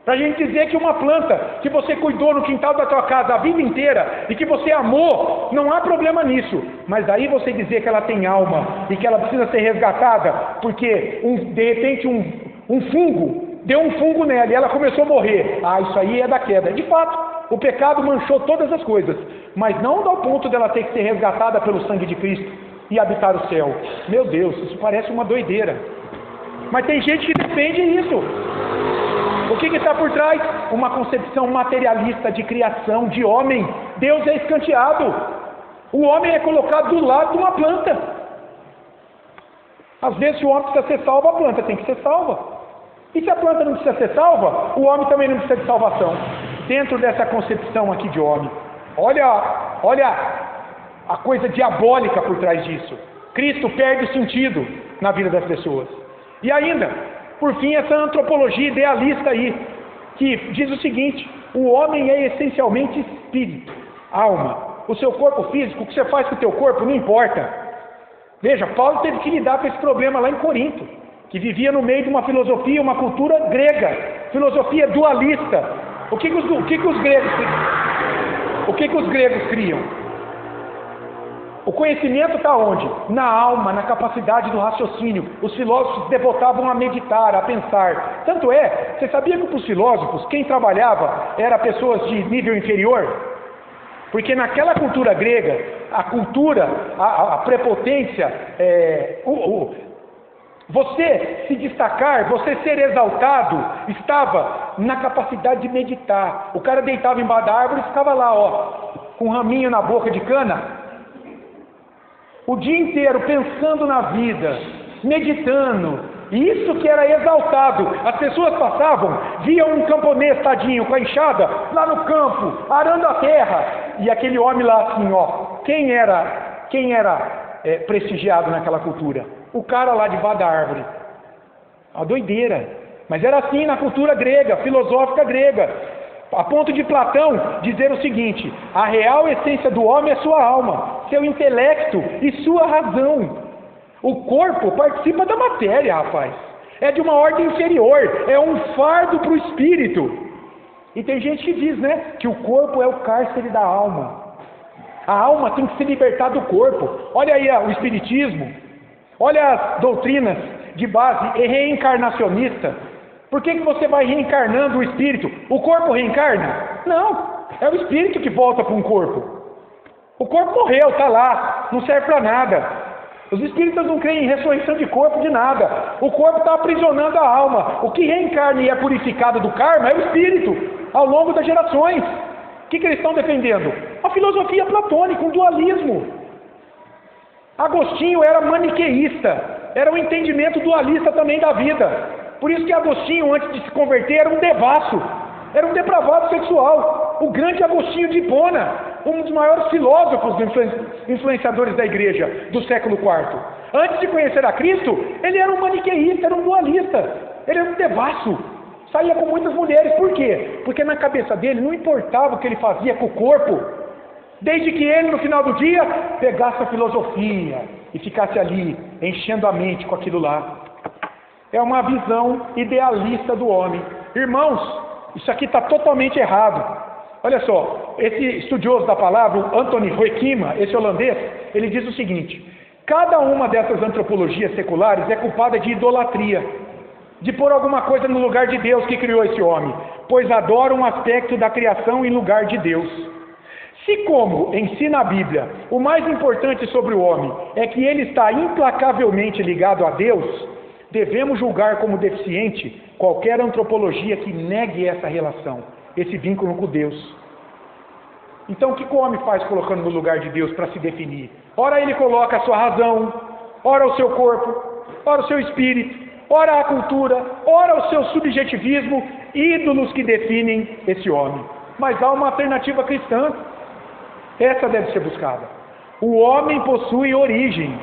Para a gente dizer que uma planta que você cuidou no quintal da tua casa a vida inteira e que você amou, não há problema nisso. Mas aí você dizer que ela tem alma e que ela precisa ser resgatada porque de repente um fungo, deu um fungo nela e ela começou a morrer. Ah, isso aí é da queda. De fato, o pecado manchou todas as coisas, mas não ao ponto dela ter que ser resgatada pelo sangue de Cristo e habitar o céu. Meu Deus, isso parece uma doideira. Mas tem gente que defende isso. O que está por trás? Uma concepção materialista de criação, de homem. Deus é escanteado. O homem é colocado do lado de uma planta. Às vezes, se o homem precisa ser salvo, a planta tem que ser salva. E se a planta não precisa ser salva, o homem também não precisa de salvação. Dentro dessa concepção aqui de homem. Olha a coisa diabólica por trás disso. Cristo perde o sentido na vida das pessoas. E ainda, por fim, essa antropologia idealista aí, que diz o seguinte: o homem é essencialmente espírito, alma. O seu corpo físico, o que você faz com o teu corpo, não importa. Veja, Paulo teve que lidar com esse problema lá em Corinto, que vivia no meio de uma filosofia, uma cultura grega, filosofia dualista. O que os gregos criam? O conhecimento está onde? Na alma, na capacidade do raciocínio. Os filósofos devotavam a meditar, a pensar. Tanto é, você sabia que para os filósofos, quem trabalhava era pessoas de nível inferior? Porque naquela cultura grega, a cultura, a prepotência, você se destacar, você ser exaltado, estava na capacidade de meditar. O cara deitava embaixo da árvore e ficava lá, com um raminho na boca de cana, o dia inteiro pensando na vida, meditando. Isso que era exaltado. As pessoas passavam, viam um camponês tadinho com a enxada lá no campo, arando a terra, e aquele homem lá assim, quem era prestigiado naquela cultura? O cara lá debaixo da árvore. Uma doideira. Mas era assim na cultura grega, filosófica grega. A ponto de Platão dizer o seguinte: a real essência do homem é sua alma, seu intelecto e sua razão. O corpo participa da matéria, rapaz. É de uma ordem inferior, é um fardo para o espírito. E tem gente que diz, que o corpo é o cárcere da alma. A alma tem que se libertar do corpo. Olha aí o espiritismo, olha as doutrinas de base reencarnacionista. Por que você vai reencarnando o espírito? O corpo reencarna? Não, é o espírito que volta para um corpo. O corpo morreu, está lá, não serve para nada. Os espíritas não creem em ressurreição de corpo de nada. O corpo está aprisionando a alma. O que reencarna e é purificado do karma é o espírito, ao longo das gerações. O que eles estão defendendo? A filosofia platônica, um dualismo. Agostinho era maniqueísta, era um entendimento dualista também da vida. Por isso que Agostinho, antes de se converter, era um devasso, era um depravado sexual. O grande Agostinho de Hipona, um dos maiores filósofos influenciadores da igreja do século IV. Antes de conhecer a Cristo, ele era um maniqueísta, era um dualista, ele era um devasso, saía com muitas mulheres. Por quê? Porque na cabeça dele não importava o que ele fazia com o corpo, Desde que ele, no final do dia, pegasse a filosofia e ficasse ali, enchendo a mente com aquilo lá. É uma visão idealista do homem. Irmãos, isso aqui está totalmente errado. Olha só, esse estudioso da palavra, o Anthony Hoekema, esse holandês, ele diz o seguinte: cada uma dessas antropologias seculares é culpada de idolatria, de pôr alguma coisa no lugar de Deus que criou esse homem, pois adoram um aspecto da criação em lugar de Deus. Se, como ensina a Bíblia, o mais importante sobre o homem é que ele está implacavelmente ligado a Deus, devemos julgar como deficiente qualquer antropologia que negue essa relação, esse vínculo com Deus. Então o que o homem faz colocando no lugar de Deus para se definir? Ora ele coloca a sua razão, ora o seu corpo, ora o seu espírito, ora a cultura, ora o seu subjetivismo, ídolos que definem esse homem. Mas há uma alternativa cristã. Essa deve ser buscada. O homem possui origem,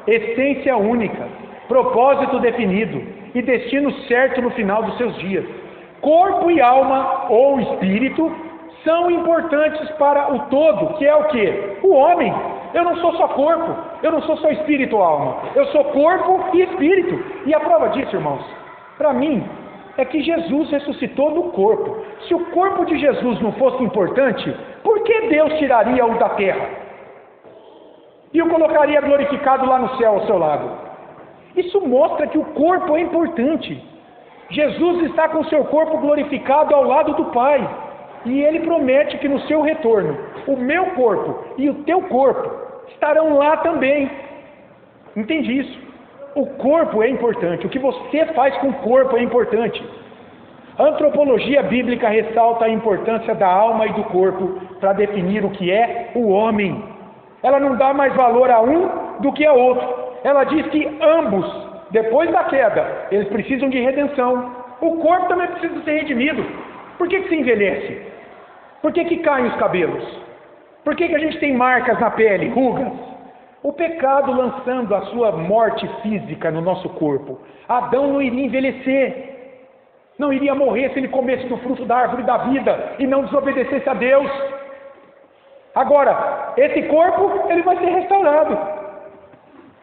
essência única, propósito definido e destino certo no final dos seus dias. Corpo e alma ou espírito são importantes para o todo, que é o quê? O homem. Eu não sou só corpo, eu não sou só espírito ou alma, eu sou corpo e espírito. E a prova disso, irmãos, para mim, é que Jesus ressuscitou no corpo. Se o corpo de Jesus não fosse importante, por que Deus tiraria-o da terra? E o colocaria glorificado lá no céu ao seu lado? Isso mostra que o corpo é importante. Jesus está com o seu corpo glorificado ao lado do Pai. E Ele promete que no seu retorno, o meu corpo e o teu corpo estarão lá também. Entende isso? O corpo é importante. O que você faz com o corpo é importante. A antropologia bíblica ressalta a importância da alma e do corpo para definir o que é o homem. Ela não dá mais valor a um do que a outro. Ela diz que ambos, depois da queda, eles precisam de redenção. O corpo também precisa ser redimido. Por que se envelhece? Por que caem os cabelos? Por que a gente tem marcas na pele, rugas? O pecado lançando a sua morte física no nosso corpo. Adão não iria envelhecer. Não iria morrer se ele comesse do fruto da árvore da vida e não desobedecesse a Deus. Agora, esse corpo, ele vai ser restaurado.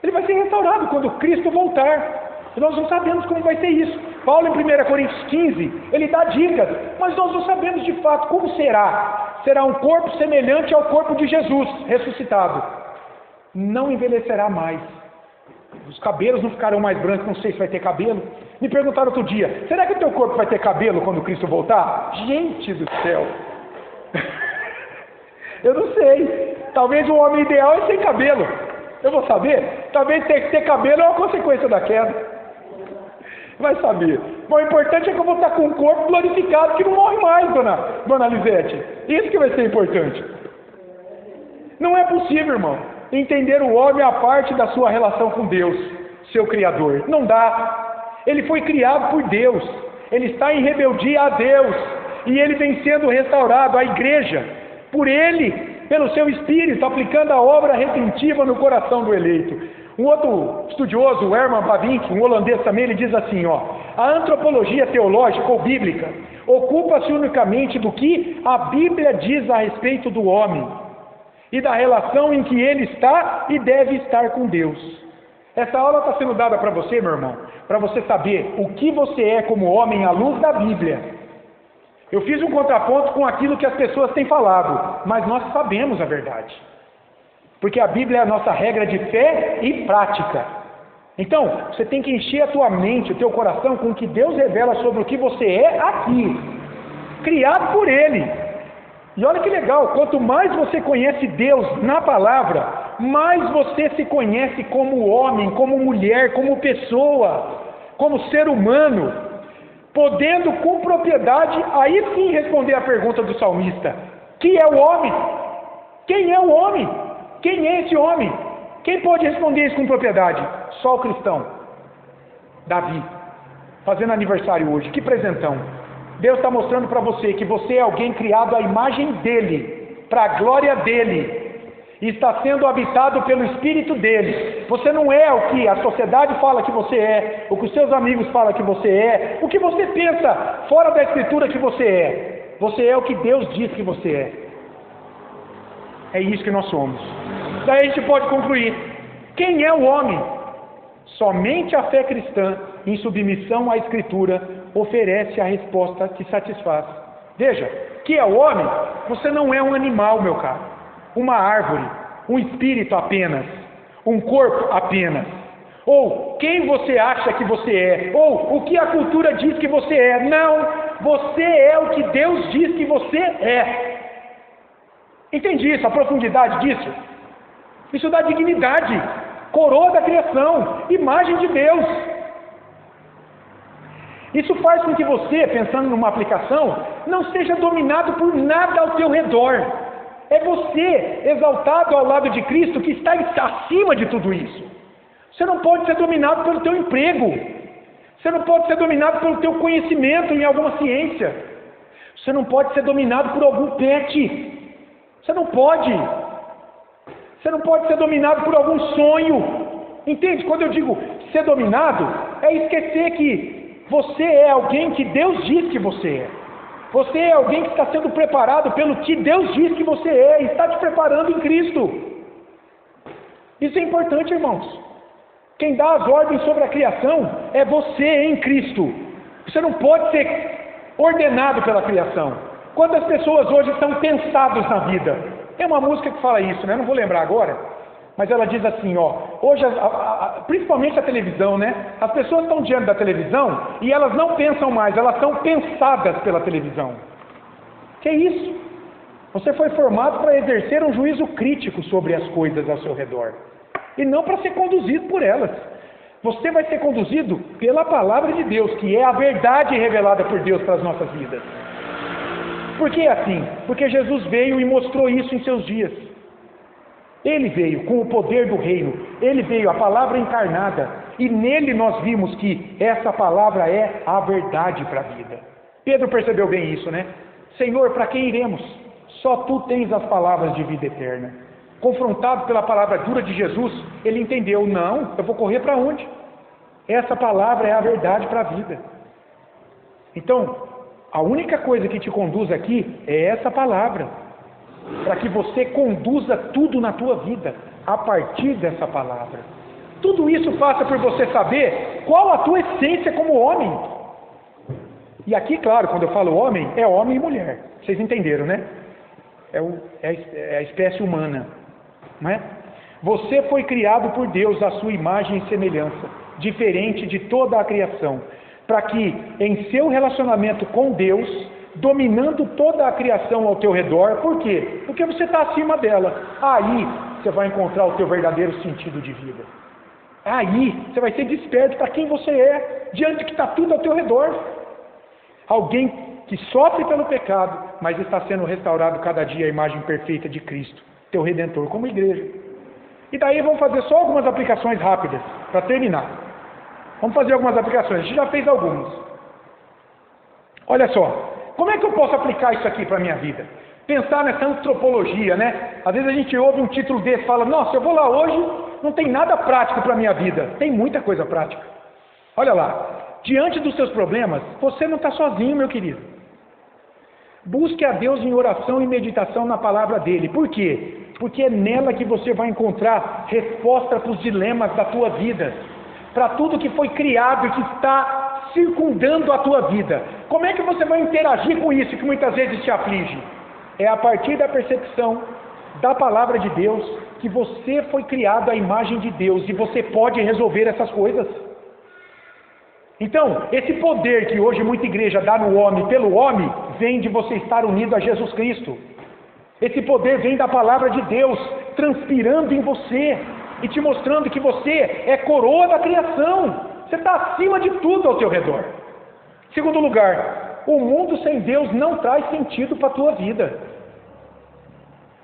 Ele vai ser restaurado quando Cristo voltar. E nós não sabemos como vai ser isso. Paulo, em 1 Coríntios 15, ele dá dicas, mas nós não sabemos de fato como será. Será um corpo semelhante ao corpo de Jesus, ressuscitado. Não envelhecerá mais. Os cabelos não ficarão mais brancos, não sei se vai ter cabelo. Me perguntaram outro dia, será que o teu corpo vai ter cabelo quando Cristo voltar? Gente do céu! Eu não sei. Talvez o homem ideal é sem cabelo. Eu vou saber? Talvez ter cabelo é uma consequência da queda. Vai saber. Mas o importante é que eu vou estar com um corpo glorificado que não morre mais, dona Lisete. Isso que vai ser importante. Não é possível, irmão, entender o homem a parte da sua relação com Deus, seu Criador. Não dá. Ele foi criado por Deus. Ele está em rebeldia a Deus. E ele vem sendo restaurado, a igreja, por ele, pelo seu Espírito, aplicando a obra redentiva no coração do eleito. Um outro estudioso, o Herman Bavinck, um holandês também, ele diz assim, a antropologia teológica ou bíblica ocupa-se unicamente do que a Bíblia diz a respeito do homem e da relação em que ele está e deve estar com Deus. Essa aula está sendo dada para você, meu irmão, para você saber o que você é como homem à luz da Bíblia. Eu fiz um contraponto com aquilo que as pessoas têm falado, mas nós sabemos a verdade. Porque a Bíblia é a nossa regra de fé e prática. Então, você tem que encher a tua mente, o teu coração com o que Deus revela sobre o que você é aqui, criado por Ele. E olha que legal, quanto mais você conhece Deus na palavra, mais você se conhece como homem, como mulher, como pessoa, como ser humano, podendo com propriedade, aí sim responder a pergunta do salmista: que é o homem? Quem é o homem? Quem é esse homem? Quem pode responder isso com propriedade? Só o cristão. Davi, fazendo aniversário hoje, que presentão. Deus está mostrando para você que você é alguém criado à imagem dEle, para a glória dEle, e está sendo habitado pelo Espírito dEle. Você não é o que a sociedade fala que você é, o que os seus amigos falam que você é, o que você pensa fora da Escritura que você é. Você é o que Deus diz que você é. É isso que nós somos. Daí a gente pode concluir: quem é o homem? Somente a fé cristã, em submissão à Escritura, oferece a resposta que satisfaz. Veja, que é o homem? Você não é um animal, meu caro, uma árvore, um espírito apenas, um corpo apenas, ou quem você acha que você é, ou o que a cultura diz que você é. Não, você é o que Deus diz que você é. Entende isso, a profundidade disso? Isso dá dignidade, coroa da criação, imagem de Deus. Isso faz com que você, pensando numa aplicação, não seja dominado por nada ao teu redor. É você, exaltado ao lado de Cristo, que está acima de tudo isso. Você não pode ser dominado pelo teu emprego. Você não pode ser dominado pelo teu conhecimento em alguma ciência. Você não pode ser dominado por algum pet. Você não pode. Você não pode ser dominado por algum sonho. Entende? Quando eu digo ser dominado, é esquecer que você é alguém que Deus diz que você é. Você é alguém que está sendo preparado pelo que Deus diz que você é, e está te preparando em Cristo. Isso é importante, irmãos. Quem dá as ordens sobre a criação é você em Cristo. Você não pode ser ordenado pela criação. Quantas pessoas hoje estão pensadas na vida? Tem uma música que fala isso, né? Eu não vou lembrar agora, mas ela diz assim, ó, hoje, principalmente a televisão, né? As pessoas estão diante da televisão e elas não pensam mais, elas são pensadas pela televisão. Que é isso? Você foi formado para exercer um juízo crítico sobre as coisas ao seu redor, e não para ser conduzido por elas. Você vai ser conduzido pela palavra de Deus, que é a verdade revelada por Deus para as nossas vidas. Por que assim? Porque Jesus veio e mostrou isso em seus dias. Ele veio com o poder do reino, ele veio, a palavra encarnada, e nele nós vimos que essa palavra é a verdade para a vida. Pedro percebeu bem isso, né? Senhor, para quem iremos? Só tu tens as palavras de vida eterna. Confrontado pela palavra dura de Jesus, ele entendeu: não, eu vou correr para onde? Essa palavra é a verdade para a vida. Então, a única coisa que te conduz aqui é essa palavra, para que você conduza tudo na tua vida a partir dessa palavra. Tudo isso passa por você saber qual a tua essência como homem. E aqui, claro, quando eu falo homem, é homem e mulher. Vocês entenderam, né? É a espécie humana, não é? Você foi criado por Deus à sua imagem e semelhança, diferente de toda a criação, para que em seu relacionamento com Deus, dominando toda a criação ao teu redor. Por quê? Porque você está acima dela. Aí você vai encontrar o teu verdadeiro sentido de vida. Aí você vai ser desperto para quem você é, diante de que está tudo ao teu redor. Alguém que sofre pelo pecado, mas está sendo restaurado cada dia à imagem perfeita de Cristo, teu Redentor, como igreja. E daí vamos fazer só algumas aplicações rápidas, para terminar. Vamos fazer algumas aplicações, a gente já fez algumas. Olha só, como é que eu posso aplicar isso aqui para a minha vida? Pensar nessa antropologia, né? Às vezes a gente ouve um título desse e fala: nossa, eu vou lá hoje, não tem nada prático para a minha vida. Tem muita coisa prática. Olha lá, diante dos seus problemas, você não está sozinho, meu querido. Busque a Deus em oração e meditação na palavra dele. Por quê? Porque é nela que você vai encontrar resposta para os dilemas da tua vida, para tudo que foi criado e que está circundando a tua vida. Como é que você vai interagir com isso que muitas vezes te aflige? É a partir da percepção da palavra de Deus que você foi criado à imagem de Deus e você pode resolver essas coisas. Então, esse poder que hoje muita igreja dá no homem pelo homem, vem de você estar unido a Jesus Cristo. Esse poder vem da palavra de Deus, transpirando em você e te mostrando que você é coroa da criação. Você está acima de tudo ao teu redor. Segundo lugar, o mundo sem Deus não traz sentido para a tua vida.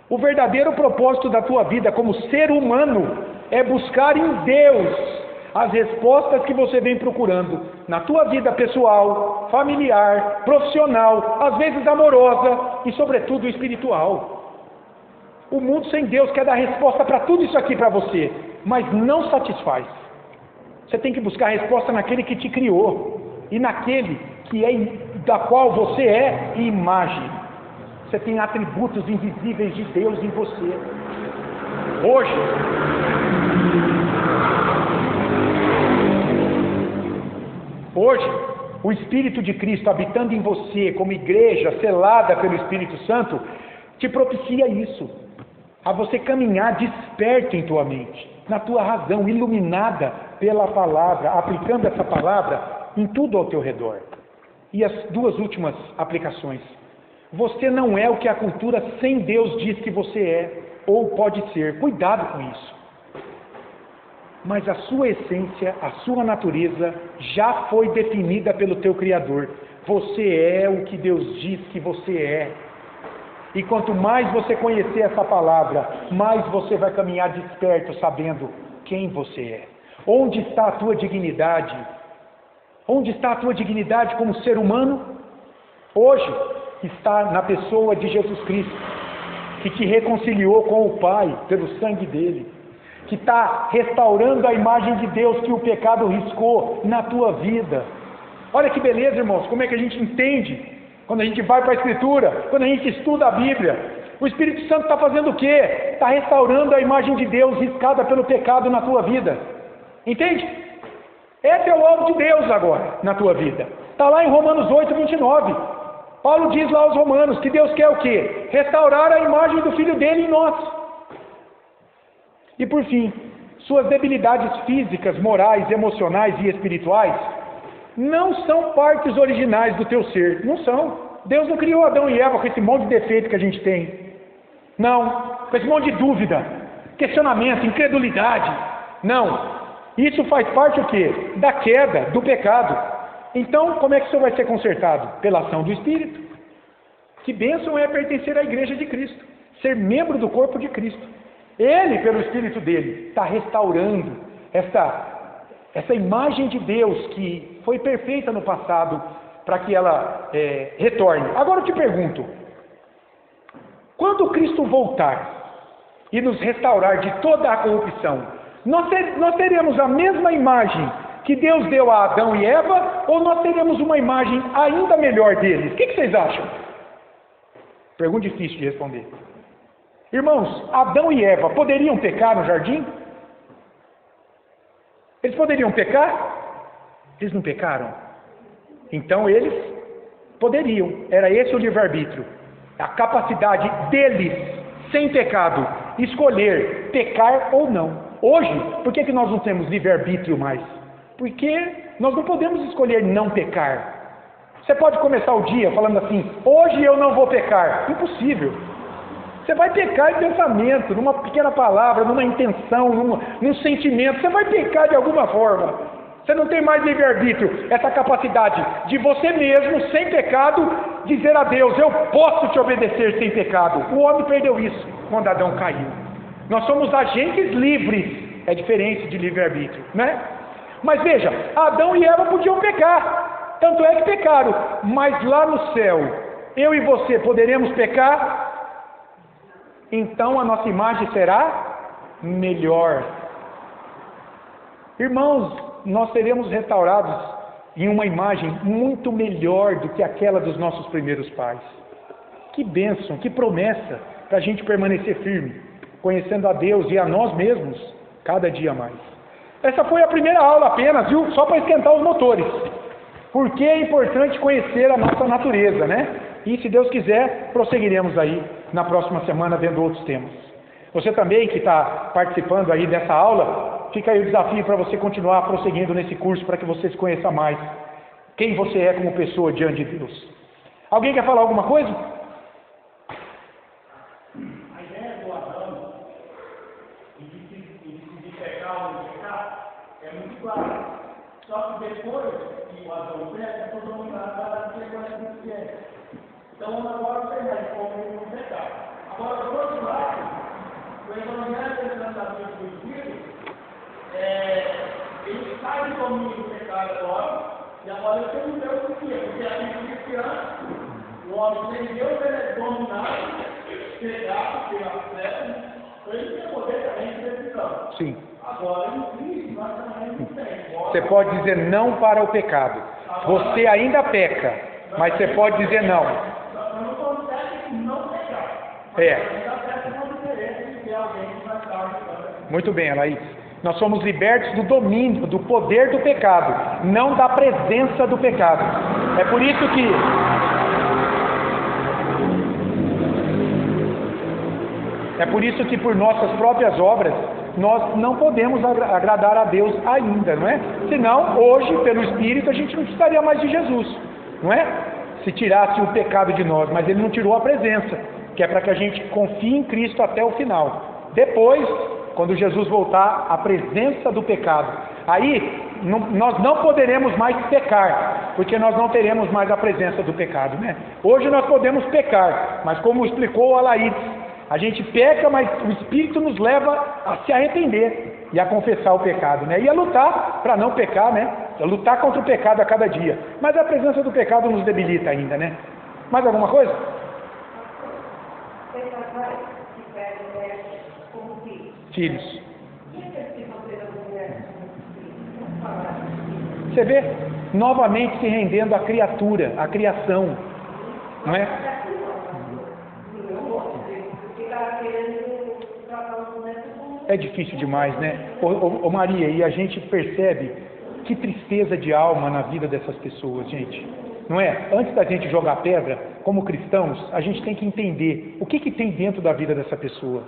O verdadeiro propósito da tua vida como ser humano é buscar em Deus as respostas que você vem procurando na tua vida pessoal, familiar, profissional, às vezes amorosa e sobretudo espiritual. O mundo sem Deus quer dar resposta para tudo isso aqui para você, mas não satisfaz. Você tem que buscar a resposta naquele que te criou e naquele que é da qual você é imagem. Você tem atributos invisíveis de Deus em você. Hoje, o Espírito de Cristo habitando em você, como igreja selada pelo Espírito Santo, te propicia isso, a você caminhar desperto em tua mente, na tua razão, iluminada pela palavra, aplicando essa palavra em tudo ao teu redor. E as duas últimas aplicações. Você não é o que a cultura sem Deus diz que você é, ou pode ser. Cuidado com isso. Mas a sua essência, a sua natureza, já foi definida pelo teu Criador. Você é o que Deus diz que você é. E quanto mais você conhecer essa palavra, mais você vai caminhar desperto, sabendo quem você é. Onde está a tua dignidade? Onde está a tua dignidade como ser humano? Hoje está na pessoa de Jesus Cristo, que te reconciliou com o Pai pelo sangue dele, que está restaurando a imagem de Deus que o pecado riscou na tua vida. Olha que beleza, irmãos, como é que a gente entende quando a gente vai para a Escritura, quando a gente estuda a Bíblia. O Espírito Santo está fazendo o quê? Está restaurando a imagem de Deus riscada pelo pecado na tua vida. Entende? Esse é o alvo de Deus agora na tua vida. Está lá em Romanos 8, 29. Paulo diz lá aos romanos que Deus quer o quê? Restaurar a imagem do Filho dele em nós. E por fim, suas debilidades físicas, morais, emocionais e espirituais não são partes originais do teu ser. Não são. Deus não criou Adão e Eva com esse monte de defeito que a gente tem. Não. Com esse monte de dúvida, questionamento, incredulidade. Não. Isso faz parte o quê? Da queda, do pecado. Então, como é que isso vai ser consertado? Pela ação do Espírito. Que bênção é pertencer à igreja de Cristo. Ser membro do corpo de Cristo. Ele, pelo Espírito dele, está restaurando essa imagem de Deus que foi perfeita no passado, para que ela retorne. Agora eu te pergunto, quando Cristo voltar e nos restaurar de toda a corrupção, nós teremos a mesma imagem que Deus deu a Adão e Eva, ou nós teremos uma imagem ainda melhor deles? O que vocês acham? Pergunta difícil de responder. Irmãos, Adão e Eva poderiam pecar no jardim? Eles poderiam pecar? Eles não pecaram? Então eles poderiam. Era esse o livre-arbítrio. A capacidade deles, sem pecado, escolher pecar ou não. Hoje, por que nós não temos livre-arbítrio mais? Porque nós não podemos escolher não pecar. Você pode começar o dia falando assim, hoje eu não vou pecar. Impossível. Você vai pecar em pensamento, numa pequena palavra, numa intenção, num sentimento. Você vai pecar de alguma forma. Você não tem mais livre-arbítrio. Essa capacidade de você mesmo, sem pecado, dizer a Deus, eu posso te obedecer sem pecado. O homem perdeu isso quando Adão caiu. Nós somos agentes livres. É diferente de livre-arbítrio, né? Mas veja, Adão e Eva podiam pecar. Tanto é que pecaram. Mas lá no céu, eu e você poderemos pecar? Então a nossa imagem será melhor. Irmãos, nós seremos restaurados em uma imagem muito melhor do que aquela dos nossos primeiros pais. Que bênção, que promessa para a gente permanecer firme, conhecendo a Deus e a nós mesmos cada dia mais. Essa foi a primeira aula apenas, viu? Só para esquentar os motores. Porque é importante conhecer a nossa natureza, né? E se Deus quiser, prosseguiremos aí na próxima semana vendo outros temas. Você também que está participando aí dessa aula, fica aí o desafio para você continuar prosseguindo nesse curso para que você se conheça mais quem você é como pessoa diante de Deus. Alguém quer falar alguma coisa? A ideia do Adão e de pecar ou não pecar é muito clara. Só que depois que o Adão peca, todo mundo vai ter conhecimento que é. Então agora você vai como não pecar. Agora, do outro lado, o Evangelho do tratamento do Espírito, ele sai do domínio do pecado agora, e agora ele tem um Deus por quê? Porque a Bíblia diz que antes, o homem sem Deus, ele é dominado, cegado pela fé, então ele tem poder também de decisão. Sim. Agora, em Cristo, nós também não temos. Você pode dizer não para o pecado. Você ainda peca, mas você pode dizer não. Não consegue não Muito bem, Laís. Nós somos libertos do domínio, do poder do pecado, não da presença do pecado. É por isso que por nossas próprias obras nós não podemos agradar a Deus ainda, não é? Senão, hoje, pelo Espírito, a gente não precisaria mais de Jesus, não é? Se tirasse o pecado de nós, mas Ele não tirou a presença, que é para que a gente confie em Cristo até o final. Depois, quando Jesus voltar, a presença do pecado. Aí, nós não poderemos mais pecar, porque nós não teremos mais a presença do pecado, né? Hoje nós podemos pecar, mas como explicou a Laís, a gente peca, mas o Espírito nos leva a se arrepender e a confessar o pecado, né? E a lutar para não pecar, né? A lutar contra o pecado a cada dia. Mas a presença do pecado nos debilita ainda, né? Mais alguma coisa? Filhos. Você vê novamente se rendendo à criatura, à criação, não é? É difícil demais, né? Ô Maria, e a gente percebe que tristeza de alma na vida dessas pessoas, gente. Não é? Antes da gente jogar pedra, como cristãos, a gente tem que entender o que tem dentro da vida dessa pessoa.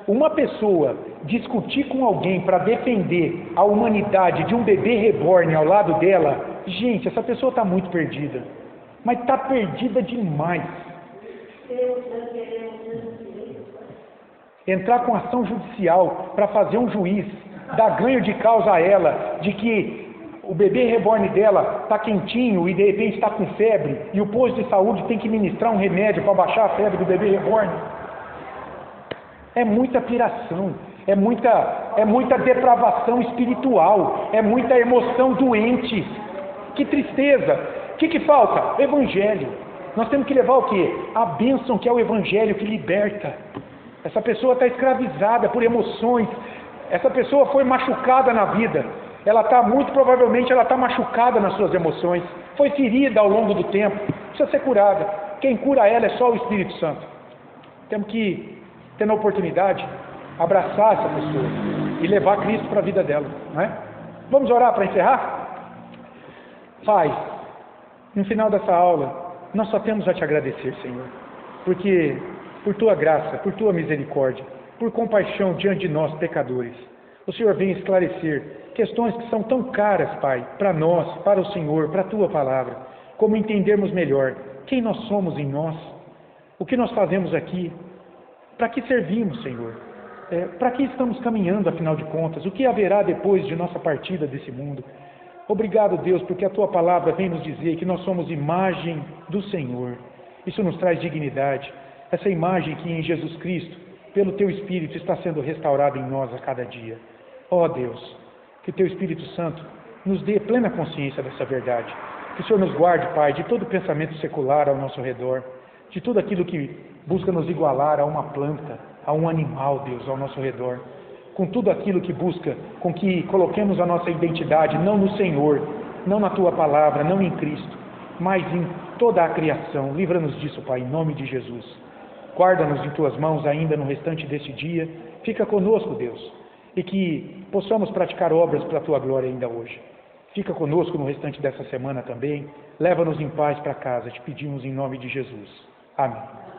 Uma pessoa discutir com alguém para defender a humanidade de um bebê reborn ao lado dela, gente, essa pessoa está muito perdida. Mas está perdida demais. Entrar com ação judicial para fazer um juiz dar ganho de causa a ela, de que o bebê reborn dela está quentinho e de repente está com febre, e o posto de saúde tem que ministrar um remédio para baixar a febre do bebê reborn. É muita piração, é muita depravação espiritual, é muita emoção doente. Que tristeza! O que falta? Evangelho. Nós temos que levar o quê? A bênção que é o Evangelho que liberta. Essa pessoa está escravizada por emoções, essa pessoa foi machucada na vida, muito provavelmente ela está machucada nas suas emoções, foi ferida ao longo do tempo, precisa ser curada. Quem cura ela é só o Espírito Santo. Temos que, tendo a oportunidade, abraçar essa pessoa e levar Cristo para a vida dela, não é? Vamos orar para encerrar? Pai, no final dessa aula, nós só temos a te agradecer, Senhor, porque por tua graça, por tua misericórdia, por compaixão diante de nós, pecadores, o Senhor vem esclarecer questões que são tão caras, Pai, para nós, para o Senhor, para a tua palavra, como entendermos melhor quem nós somos em nós, o que nós fazemos aqui, para que servimos, Senhor, para que estamos caminhando, afinal de contas, o que haverá depois de nossa partida desse mundo. Obrigado, Deus, porque a tua palavra vem nos dizer que nós somos imagem do Senhor. Isso nos traz dignidade. Essa imagem que em Jesus Cristo, pelo Teu Espírito, está sendo restaurada em nós a cada dia. Ó Deus, que Teu Espírito Santo nos dê plena consciência dessa verdade. Que o Senhor nos guarde, Pai, de todo pensamento secular ao nosso redor, de tudo aquilo que busca nos igualar a uma planta, a um animal, Deus, ao nosso redor. Com tudo aquilo que busca, com que coloquemos a nossa identidade, não no Senhor, não na Tua palavra, não em Cristo, mas em toda a criação. Livra-nos disso, Pai, em nome de Jesus. Guarda-nos em Tuas mãos ainda no restante deste dia. Fica conosco, Deus, e que possamos praticar obras para a Tua glória ainda hoje. Fica conosco no restante dessa semana também. Leva-nos em paz para casa, te pedimos em nome de Jesus. Amém.